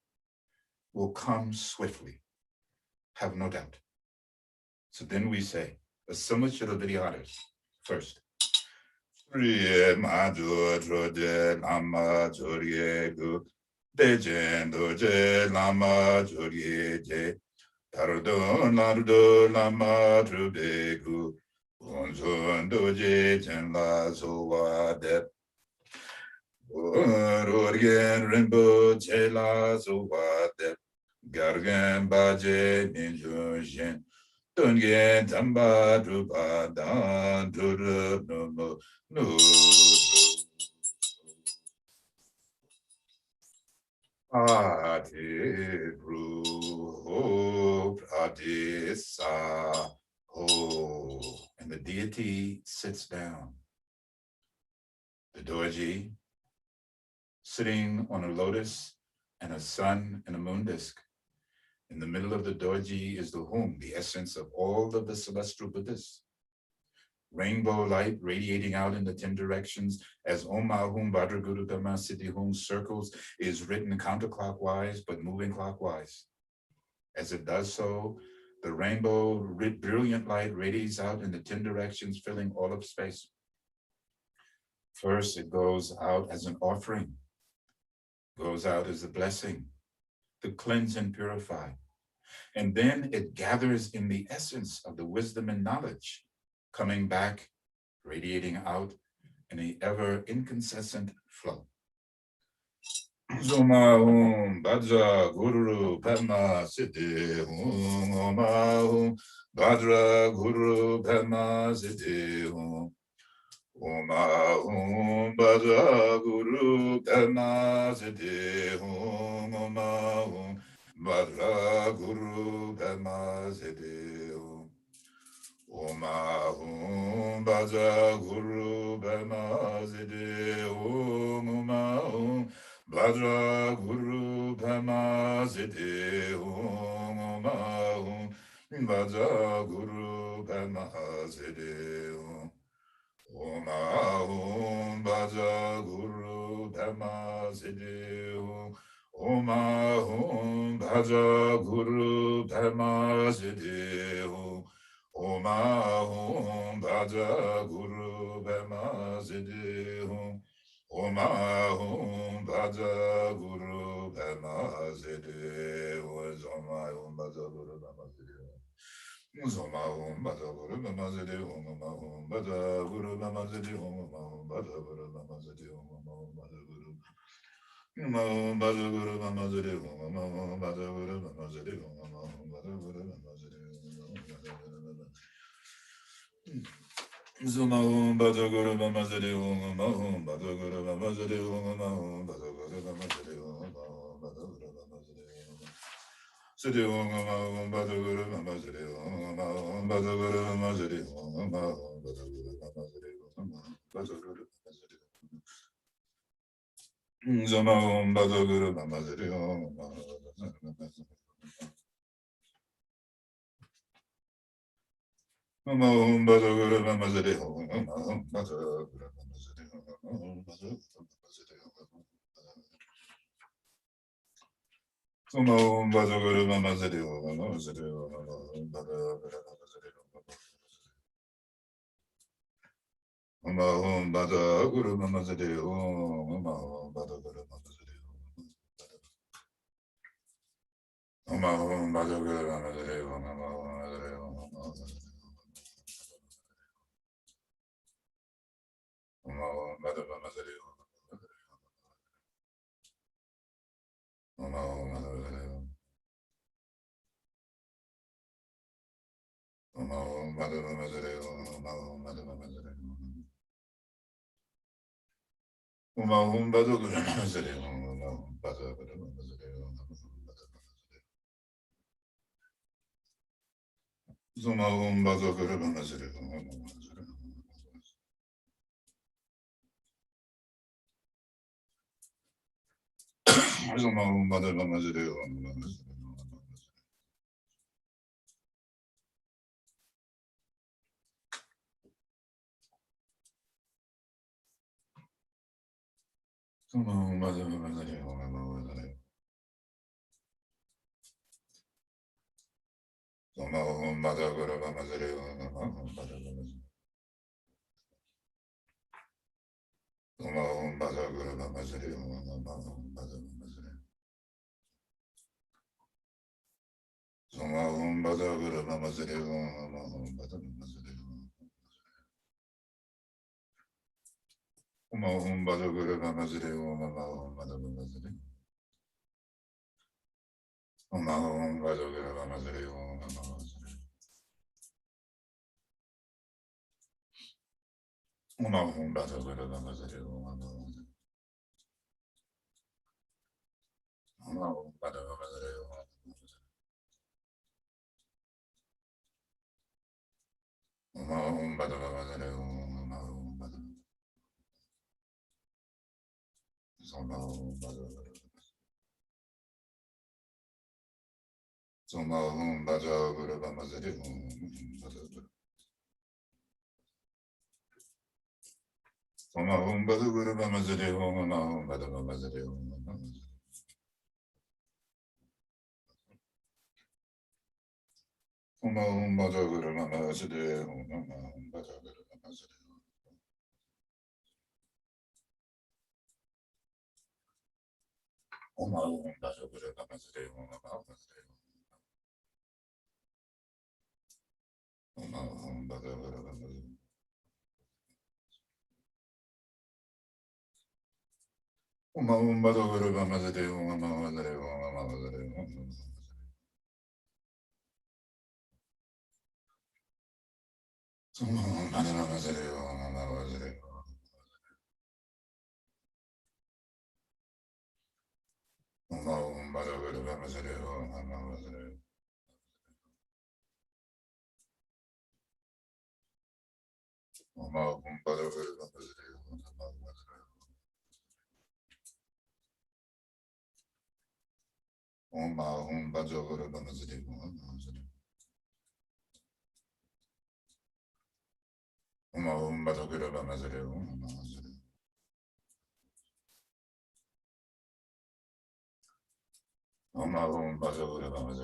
will come swiftly. Have no doubt. So then we say, a similar to the Vidyadhars. First, Lama Dorje Gu Dejen Dorje Lama Dorje Je Tardo Nardo Lama Trube Gu Unzun Dorje Tenla Sowa De Urgyen Rinpoche La Sowa De Gargan Baje Minjun Tungen Tamba Drupa Dan Duru No No Prati Bru Prati Sa Ho. And the deity sits down. The Dorje sitting on a lotus and a sun and a moon disk. In the middle of the Dorje is the home, the essence of all of the celestial Buddhas. Rainbow light radiating out in the 10 directions as Om Ahum Bhadra Guru Dhamma Siddhi Hum circles is written counterclockwise but moving clockwise. As it does so, the rainbow brilliant light radiates out in the 10 directions, filling all of space. First, it goes out as an offering, goes out as a blessing, to cleanse and purify. And then it gathers in the essence of the wisdom and knowledge, coming back, radiating out in an ever inconsistent flow. Zuma Hum Bhadra Guru Padma Siddhi Hum Oma Hum Bhadra Guru Padma Siddhi Hum Oma Hum Bhadra Guru Padma Siddhi Hum Oma Hum Bhadra Guru Padma Siddhi Hum Oma Hum Bhadra Guru Padma Siddhi Hum Oma Hum Bhadra Guru Padma Siddhi Hum Oma Hum Bhadra Guru Padma Siddhi Hum Oma Hum Bhadra Guru Padma Siddhi Hum Oma Hum Bhadra Guru Padma Siddhi Hum Om Bhaja Guru Bhema Siddhi Om Bhaja Guru Bhema Siddhi Om Bhaja Guru Bhema Siddhi Om Bhaja Guru Bhema Siddhi Om Bhaja Guru Bhema Siddhi Om Bhaja Guru Bhema Siddhi Om Bhaja Guru Om Bhaja Guru Bhema Siddhi Om Bhaja Guru Bhema Siddhi Om Bhaja Guru Bhema Siddhi Zuma Om Bhaja Guru Bhema Siddhi Om Bhaja Guru Bhema Siddhi Om Bhaja Guru Bhema Siddhi Om Bhaja Guru Bhema Siddhi Om Bhaja Guru Bhema Siddhi Om Bhaja Guru Bhema Siddhi Om Bhaja Guru Bhema Siddhi Om Bhaja Guru Bhema Siddhi Zuma Om Bhaja Guru Bhema Siddhi Om Om Bhaja Guru Bhema Siddhi Om Bhaja Guru Bhema Siddhi Om Bhaja Guru Bhema Siddhi Om Bhaja Guru Bhema Siddhi Om Bhaja Guru Bhema Siddhi Om Bhaja Guru Bhema Siddhi Om Bhaja Guru Bhema Siddhi Om Bhaja Guru Bhema Siddhi Om Bhaja Guru Bhema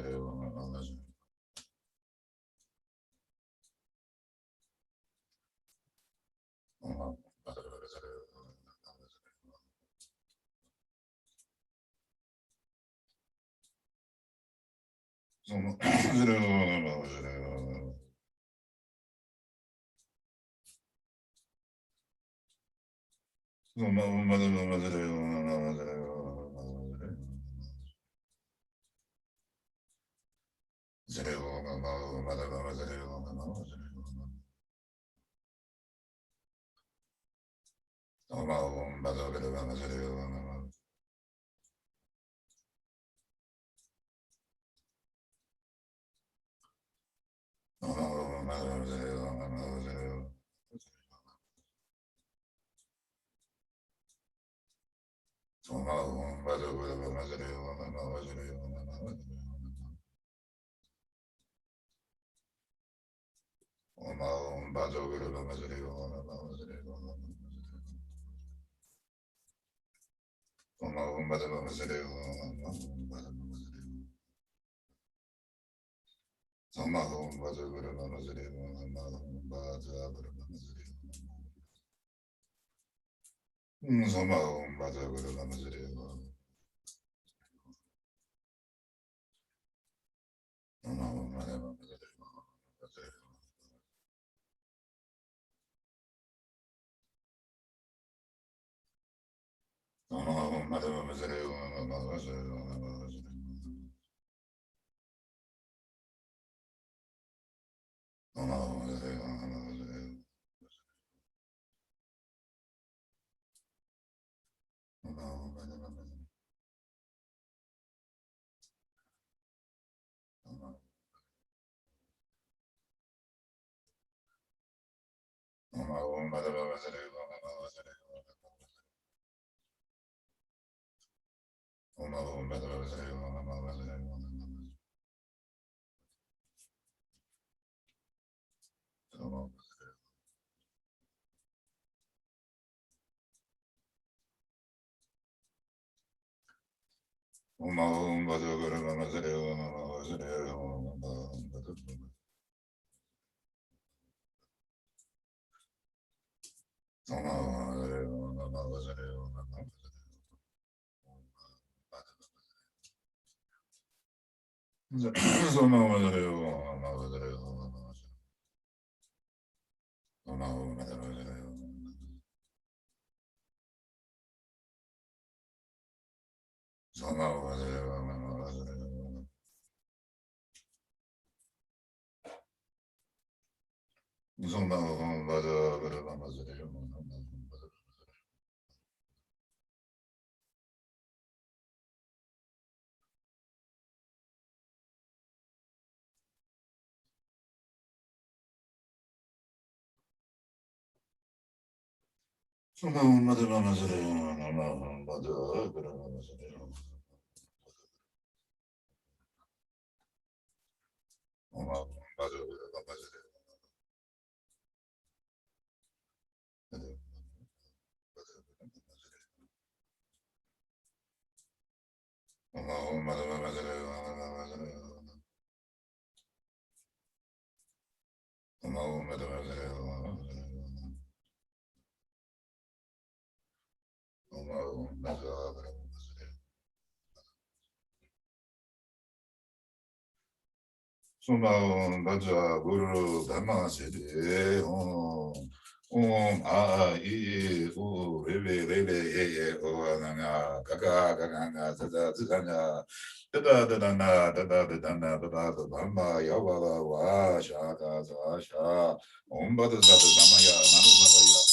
Buddhadharma Siddhi Om A I U Rebe Rebe E O Nanga Kaka Kaka Tada Tada Tada Tada Tada Tada Tada Dhamma Yavala Wa Shaka Sasha Om Bada Zata Dhamaya Nanu Badaya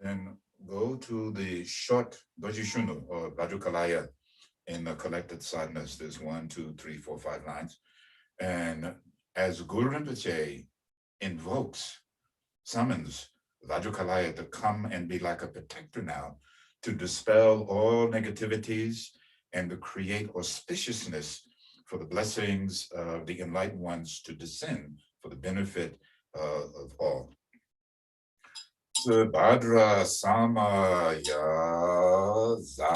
Then go to the short Dojishunu or Rajukalaya in the collected sadness. There's 1, 2, 3, 4, 5 lines. And as Guru Rinpoche invokes, summons Rajukalaya to come and be like a protector now, to dispel all negativities and to create auspiciousness for the blessings of the enlightened ones to descend for the benefit of all. Bhadra Samaya Za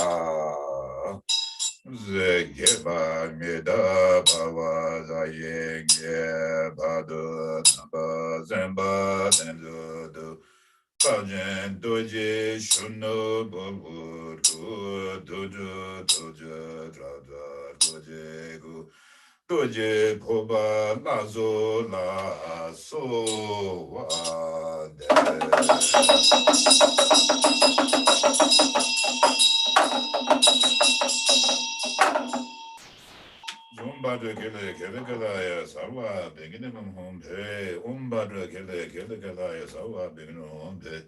Zegeba Mida Bava Zayenge Badu Naba Zemba Tendu Bajen Dorje Shuno Bobu Doju Doju Drada Dorje Gu Dorje Poba Lazo La So Wa Umbadra Gele Gelegalaya Sawa Beginum Home Umbadra Gele Gelegalaya Sawa Beginum Home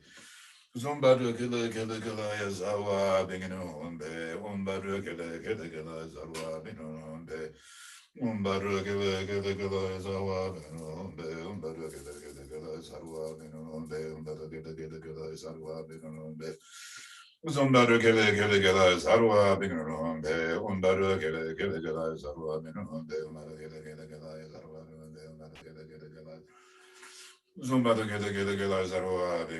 Zumbadra Gele Gelegalaya Sawa Beginum Home Umbadra Gele Gelegalaya Sawa Beginum Home Umbadra Gele Gelegalaya Sawa Beginum Home Umbadra Gele Gelegalaya Sawa Beginum Home Umbadra Gele Gelegalaya Sawa Beginum Home Zumbaru Gele Gele Gela Zarua Binum de Umbaru Gele Gele Gela Zarua Binum de Umbaru Gele Gele Gela Zarua de Umbaru Gele Gele Gela Zumbaru Gele Gele Gela Zarua Binum de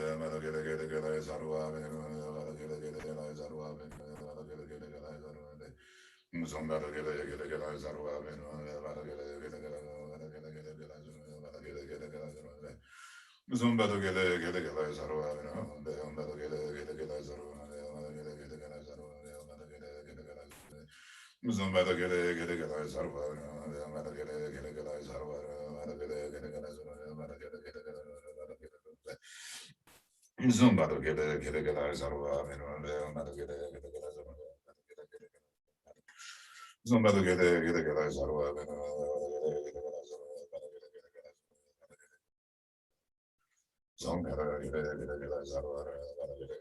Umbaru Gele Gele Gela Zarua Binum de Gele Gele Gela Zarua Binum de Gele Gele Gela Zarua de Zumbaru Gele Gele Gela Zarua Binum de Umbaru Gele Gele Gela Gele Gele Gela Zumbato Gele Gele Gele Zarua, Umbato Gele Gele Gele Zarua, Gele Gele Gele Zarua, Zumbato Gele Gele Gele Zarua, Umbato Gele Gele Gele Zarua, Umbato Gele Gele Gele Zarua, Umbato Gele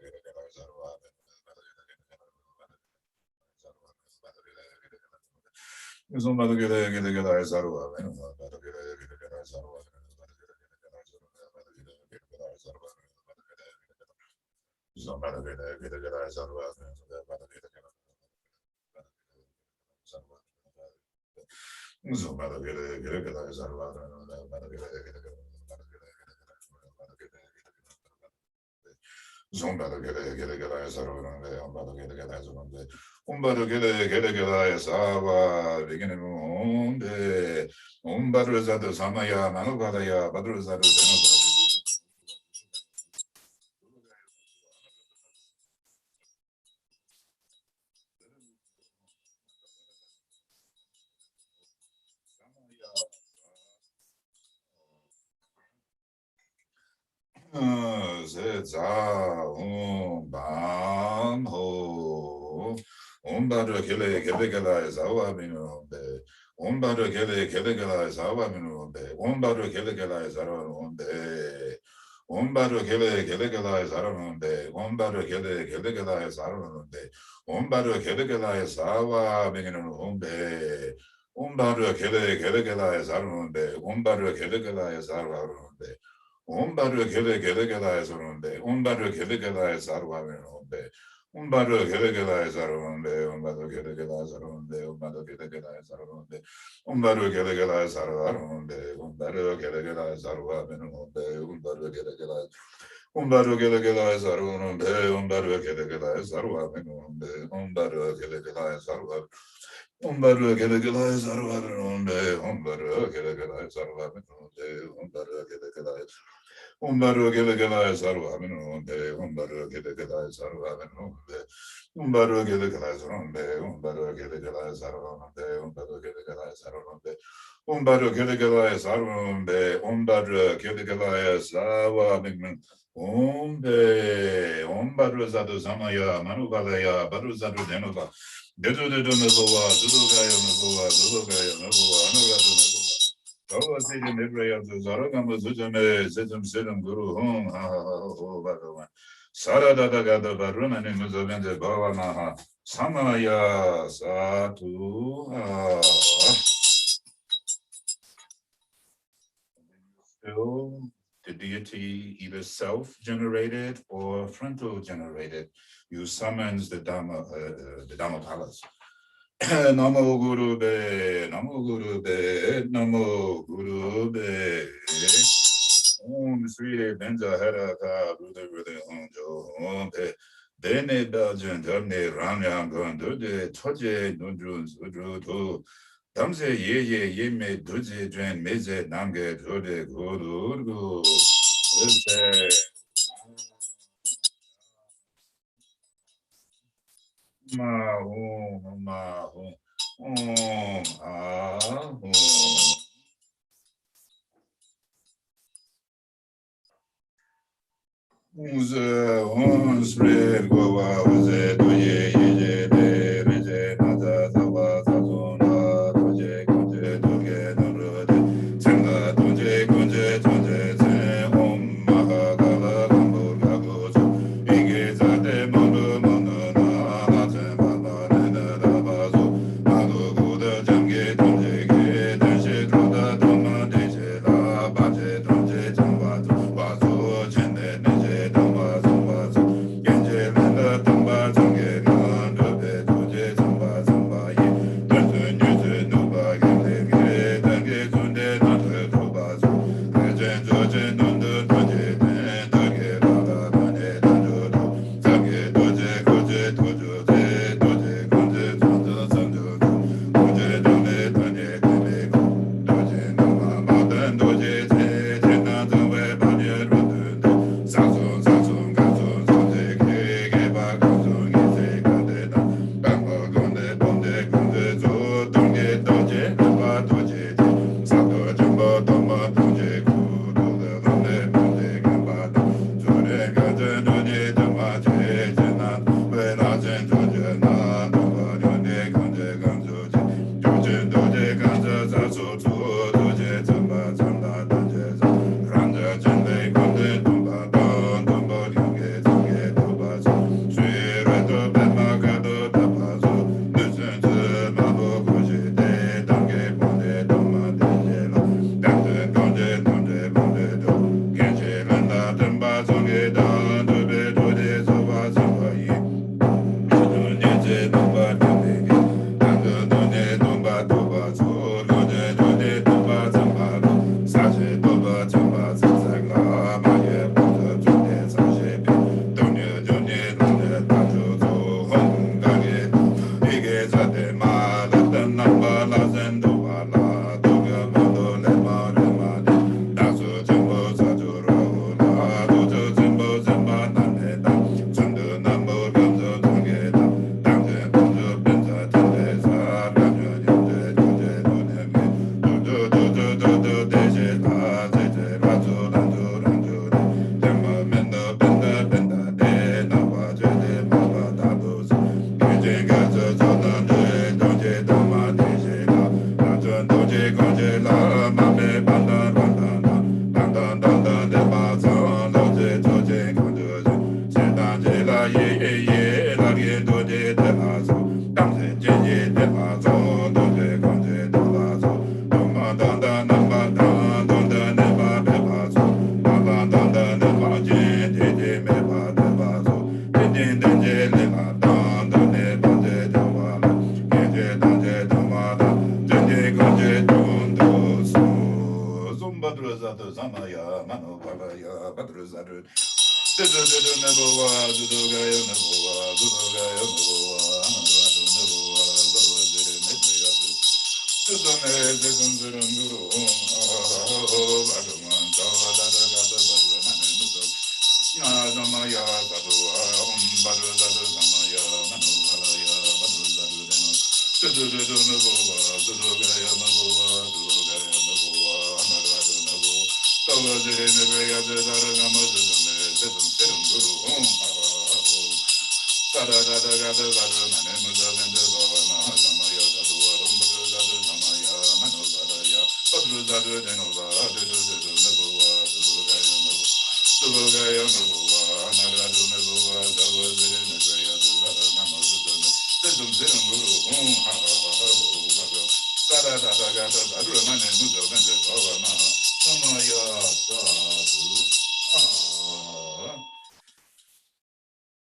Gele Gele Zumbato Gele Gele Gele Zarua, Umbato Gele Gele Gele Zarua, Zumbato Gele Gele Gele Zarua, Zumbato Gele Gele Gele Zarua, Zombado gele gele gele sarunde, umbado gele gele sarunde, umbado gele gele gele sava, begine munde, umbado zado samaya, manubadaya, badru zado denobadu. Zeza bam ho umbaru gele gele gele zawa minu be umbaru gele gele gele zawa minu be umbaru gele gele zawa minu be umbaru gele gele gele zawa minu be umbaru gele gele gele zawa minu be umbaru gele gele zawa minu be umbaru gele gele gele zawa minu be umbaru gele gele zawa minu be Umbaru gele gele gele zarunde, umbaru gele gele zarunde, umbaru gele gele zarunde, umbaru gele gele zarunde, umbaru gele gele zarunde, umbaru gele gele zarunde, umbaru gele gele zarunde, umbaru gele gele umbaru gele gele zarunde, umbaru gele gele zarunde, umbaru gele gele zarunde. Umbaru gele gele zarunde, umbaru gele gele zarunde, umbaru gele gele Umbaru gele gele sarva minunde, umbaru gele gele sarva minunde, umbaru gele gele sarunde, umbaru gele gele sarunde, umbaru gele gele sarunde, umbaru gele gele sarunde, umbaru gele gele sarva minunde, umbaru zadu samaya, manubalaya, baru zadu denuba, dedu dedu mebuwa, dudu gaya mebuwa, dudu gaya mebuwa, anugadu mebuwa. Oh, see the midway of the Zaragama Zujame, Zizum Sidum Guru Hum, ha ha ho Bhagavan. Sarada Gada Varuna Nimuzavende Bhava Maha, Samaya Satu. Still, the deity either self-generated or frontal-generated. You summons the Dhamma palace. Namo Guru Be, Namo Guru Be, Namo Guru Be. Om Sri Benja Haraka Buddha Honjo Dene Belgian Dubne Ramya Gundu de Toje Nundrun Sudru Damse Ye Me Duji Dren Meze Namge Dude Guru Ma Hum Om Ah Uze on spread go uze doye ye de reje nada sawa sazona doje kunje doge nurode chenga doje kunje doje chen om maha gala gambo gago zo ige zate mono mono na chen baba nena da bazo mago goda jamge doje ge dense droda doma deje la baje doje jamba bazo chen de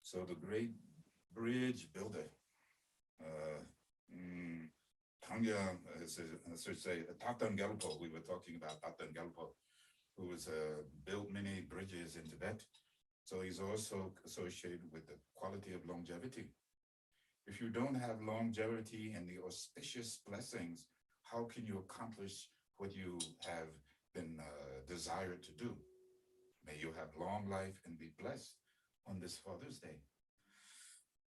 So the great bridge builder, Tangya, I should say, Thupten Gyalpo. We were talking about Thupten Gyalpo. who has built many bridges in Tibet. So he's also associated with the quality of longevity. If you don't have longevity and the auspicious blessings, how can you accomplish what you have been desired to do? May you have long life and be blessed on this Father's Day.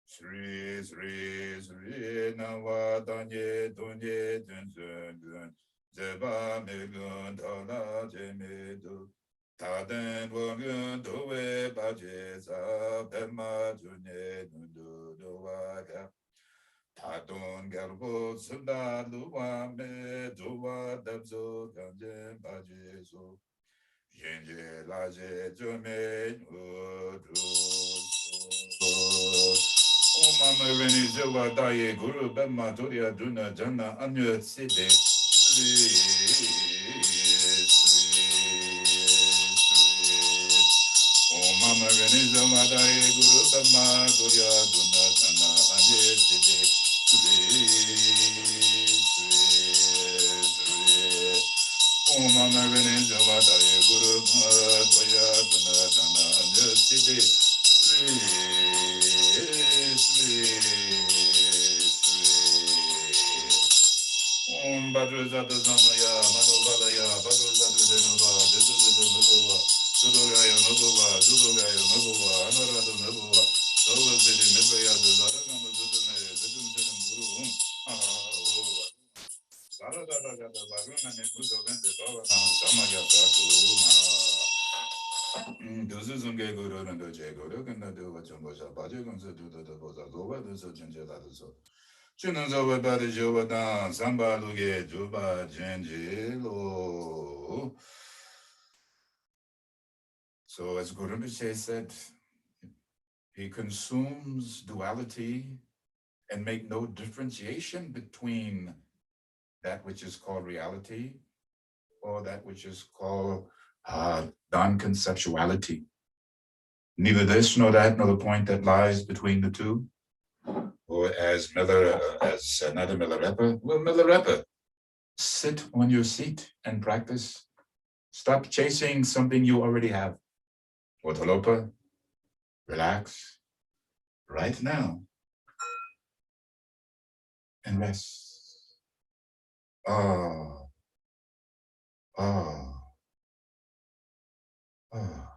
Sri Sri Sri Nawa Danye Dunye Dun Dun Dun Zeba Megun Dala Jemedu Taden Wogun Dowe Bajeza Bema Junye Nundu Dowaga Tadon Garbo Sunda Luwa Me Dowa Dabzo Ganje Bajezo Yenje Laje Jume Udu Om Mama Reni Zewa Daye Guru Bema Doria Duna Jana Anya Sede Sri Om Mama Reni Zewa Daye Guru Bema Doria Duna Jana Anya Sede Om Mama Reni Zewa Daye Guru Bema Doria Duna Jana Anya Sede Om Badruzata Zamaya, Manovalaya, Badruzata Denova, Dedudu Nubova, Sudogaya Nubova, Sudogaya Nubova, Anarada Nubova, Dova Zidi Nibaya, Zaragama Zudune, Zidum Zidum Guru, Sarada Gada Varuna Nibuza Vende Bava Samaya Katu, Duzuzunge Guru and Doje Guru, and the Dova Jumboja, Bajagan Zudu the Boza, Gova, the Sojanja Ladazo. So as Guru Rinpoche said, he consumes duality and make no differentiation between that which is called reality or that which is called non-conceptuality. Neither this nor that nor the point that lies between the two. Or as another Milarepa, well, Milarepa, sit on your seat and practice. Stop chasing something you already have. Watalopa, relax right now and rest. Ah, ah, ah.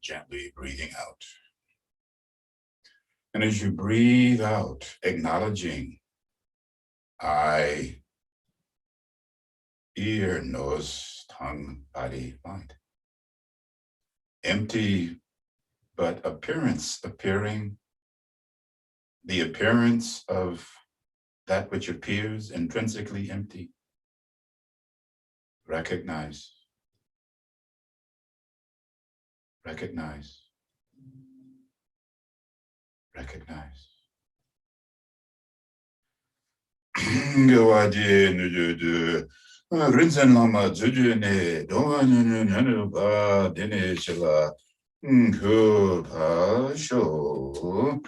Gently breathing out. And as you breathe out, acknowledging eye, ear, nose, tongue, body, mind. Empty, but appearing, the appearance of that which appears intrinsically empty. Recognize. Recognize. Recognize. Rinpoche Lama Jujune Doan Ba Dene Shila Kupa Sho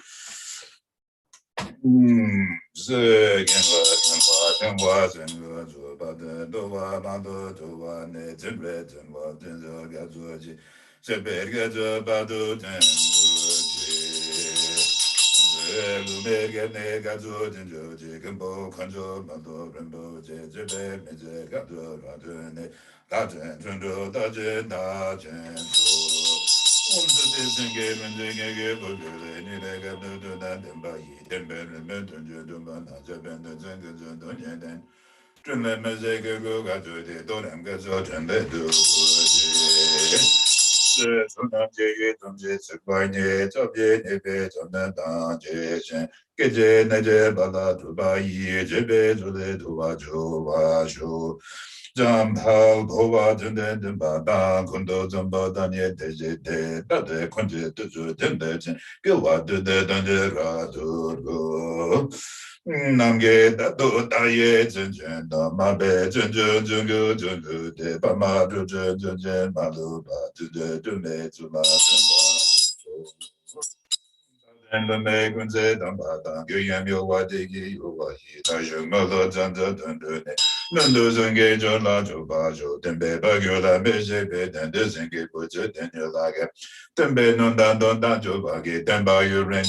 Jampal Bova Denden Bada Kondo Zamba Danye Deje De Dade Konje Tuju Dende Gilwa Dede Dende Radurgo Namge Dado Daye Jen Mabe Jen De Bama Jen Malu Ba Dume Zuma and the Megunze Dambata, Guyam Yowadi, Yowahi, Tajum Mother Zanda Dundune, Nundus engage on Lajo Bajo, Tembe Bagula Mejebe, and Disengage Budget and Yolaga, Tembe Nundan Dondajo Bagi, Temba Urin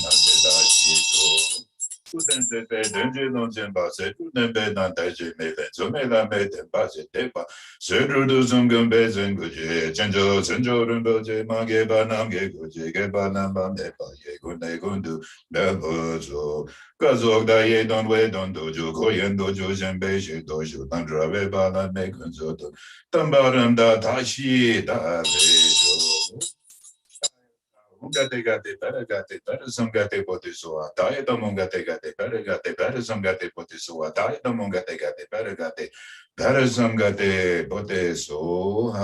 and the Denji non Jembase, Nembe Nantaji Melen, Zomela made them Basit Depa, Sedru Zungum Bezen Guji, Chenjo, Senjo Rumboje, Mageba Namge Guji, Geba Namba Nepa, Yegunde Gundu, Bevozo, Kazog Daye Don We Don Dojo, Koyen Dojo, Zembe, Dojo, Tandra Beba, Mekunzoto, Tambaram da Tashi, da Bejo. Gate, better some gate potisua, diet among gate, better some gate potisua, diet among gate, better some gate potisua.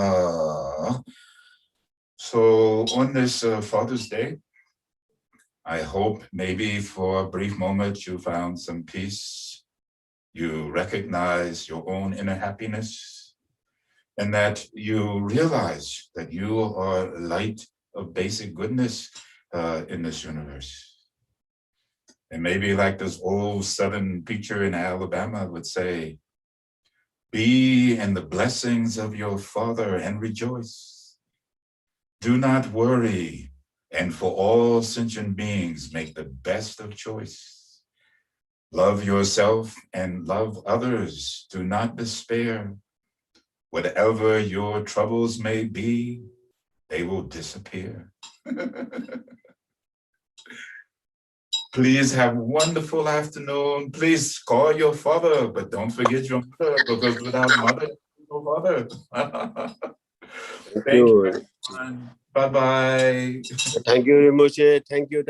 So on this Father's Day, I hope maybe for a brief moment you found some peace, you recognize your own inner happiness, and that you realize that you are light of basic goodness in this universe. And maybe like this old Southern preacher in Alabama would say, be in the blessings of your Father and rejoice. Do not worry, and for all sentient beings, make the best of choice. Love yourself and love others. Do not despair. Whatever your troubles may be, they will disappear. Please have a wonderful afternoon. Please call your father, but don't forget your mother, because without mother, no father. Thank you, everyone. Bye-bye. Thank you, Rinpoche. Thank you.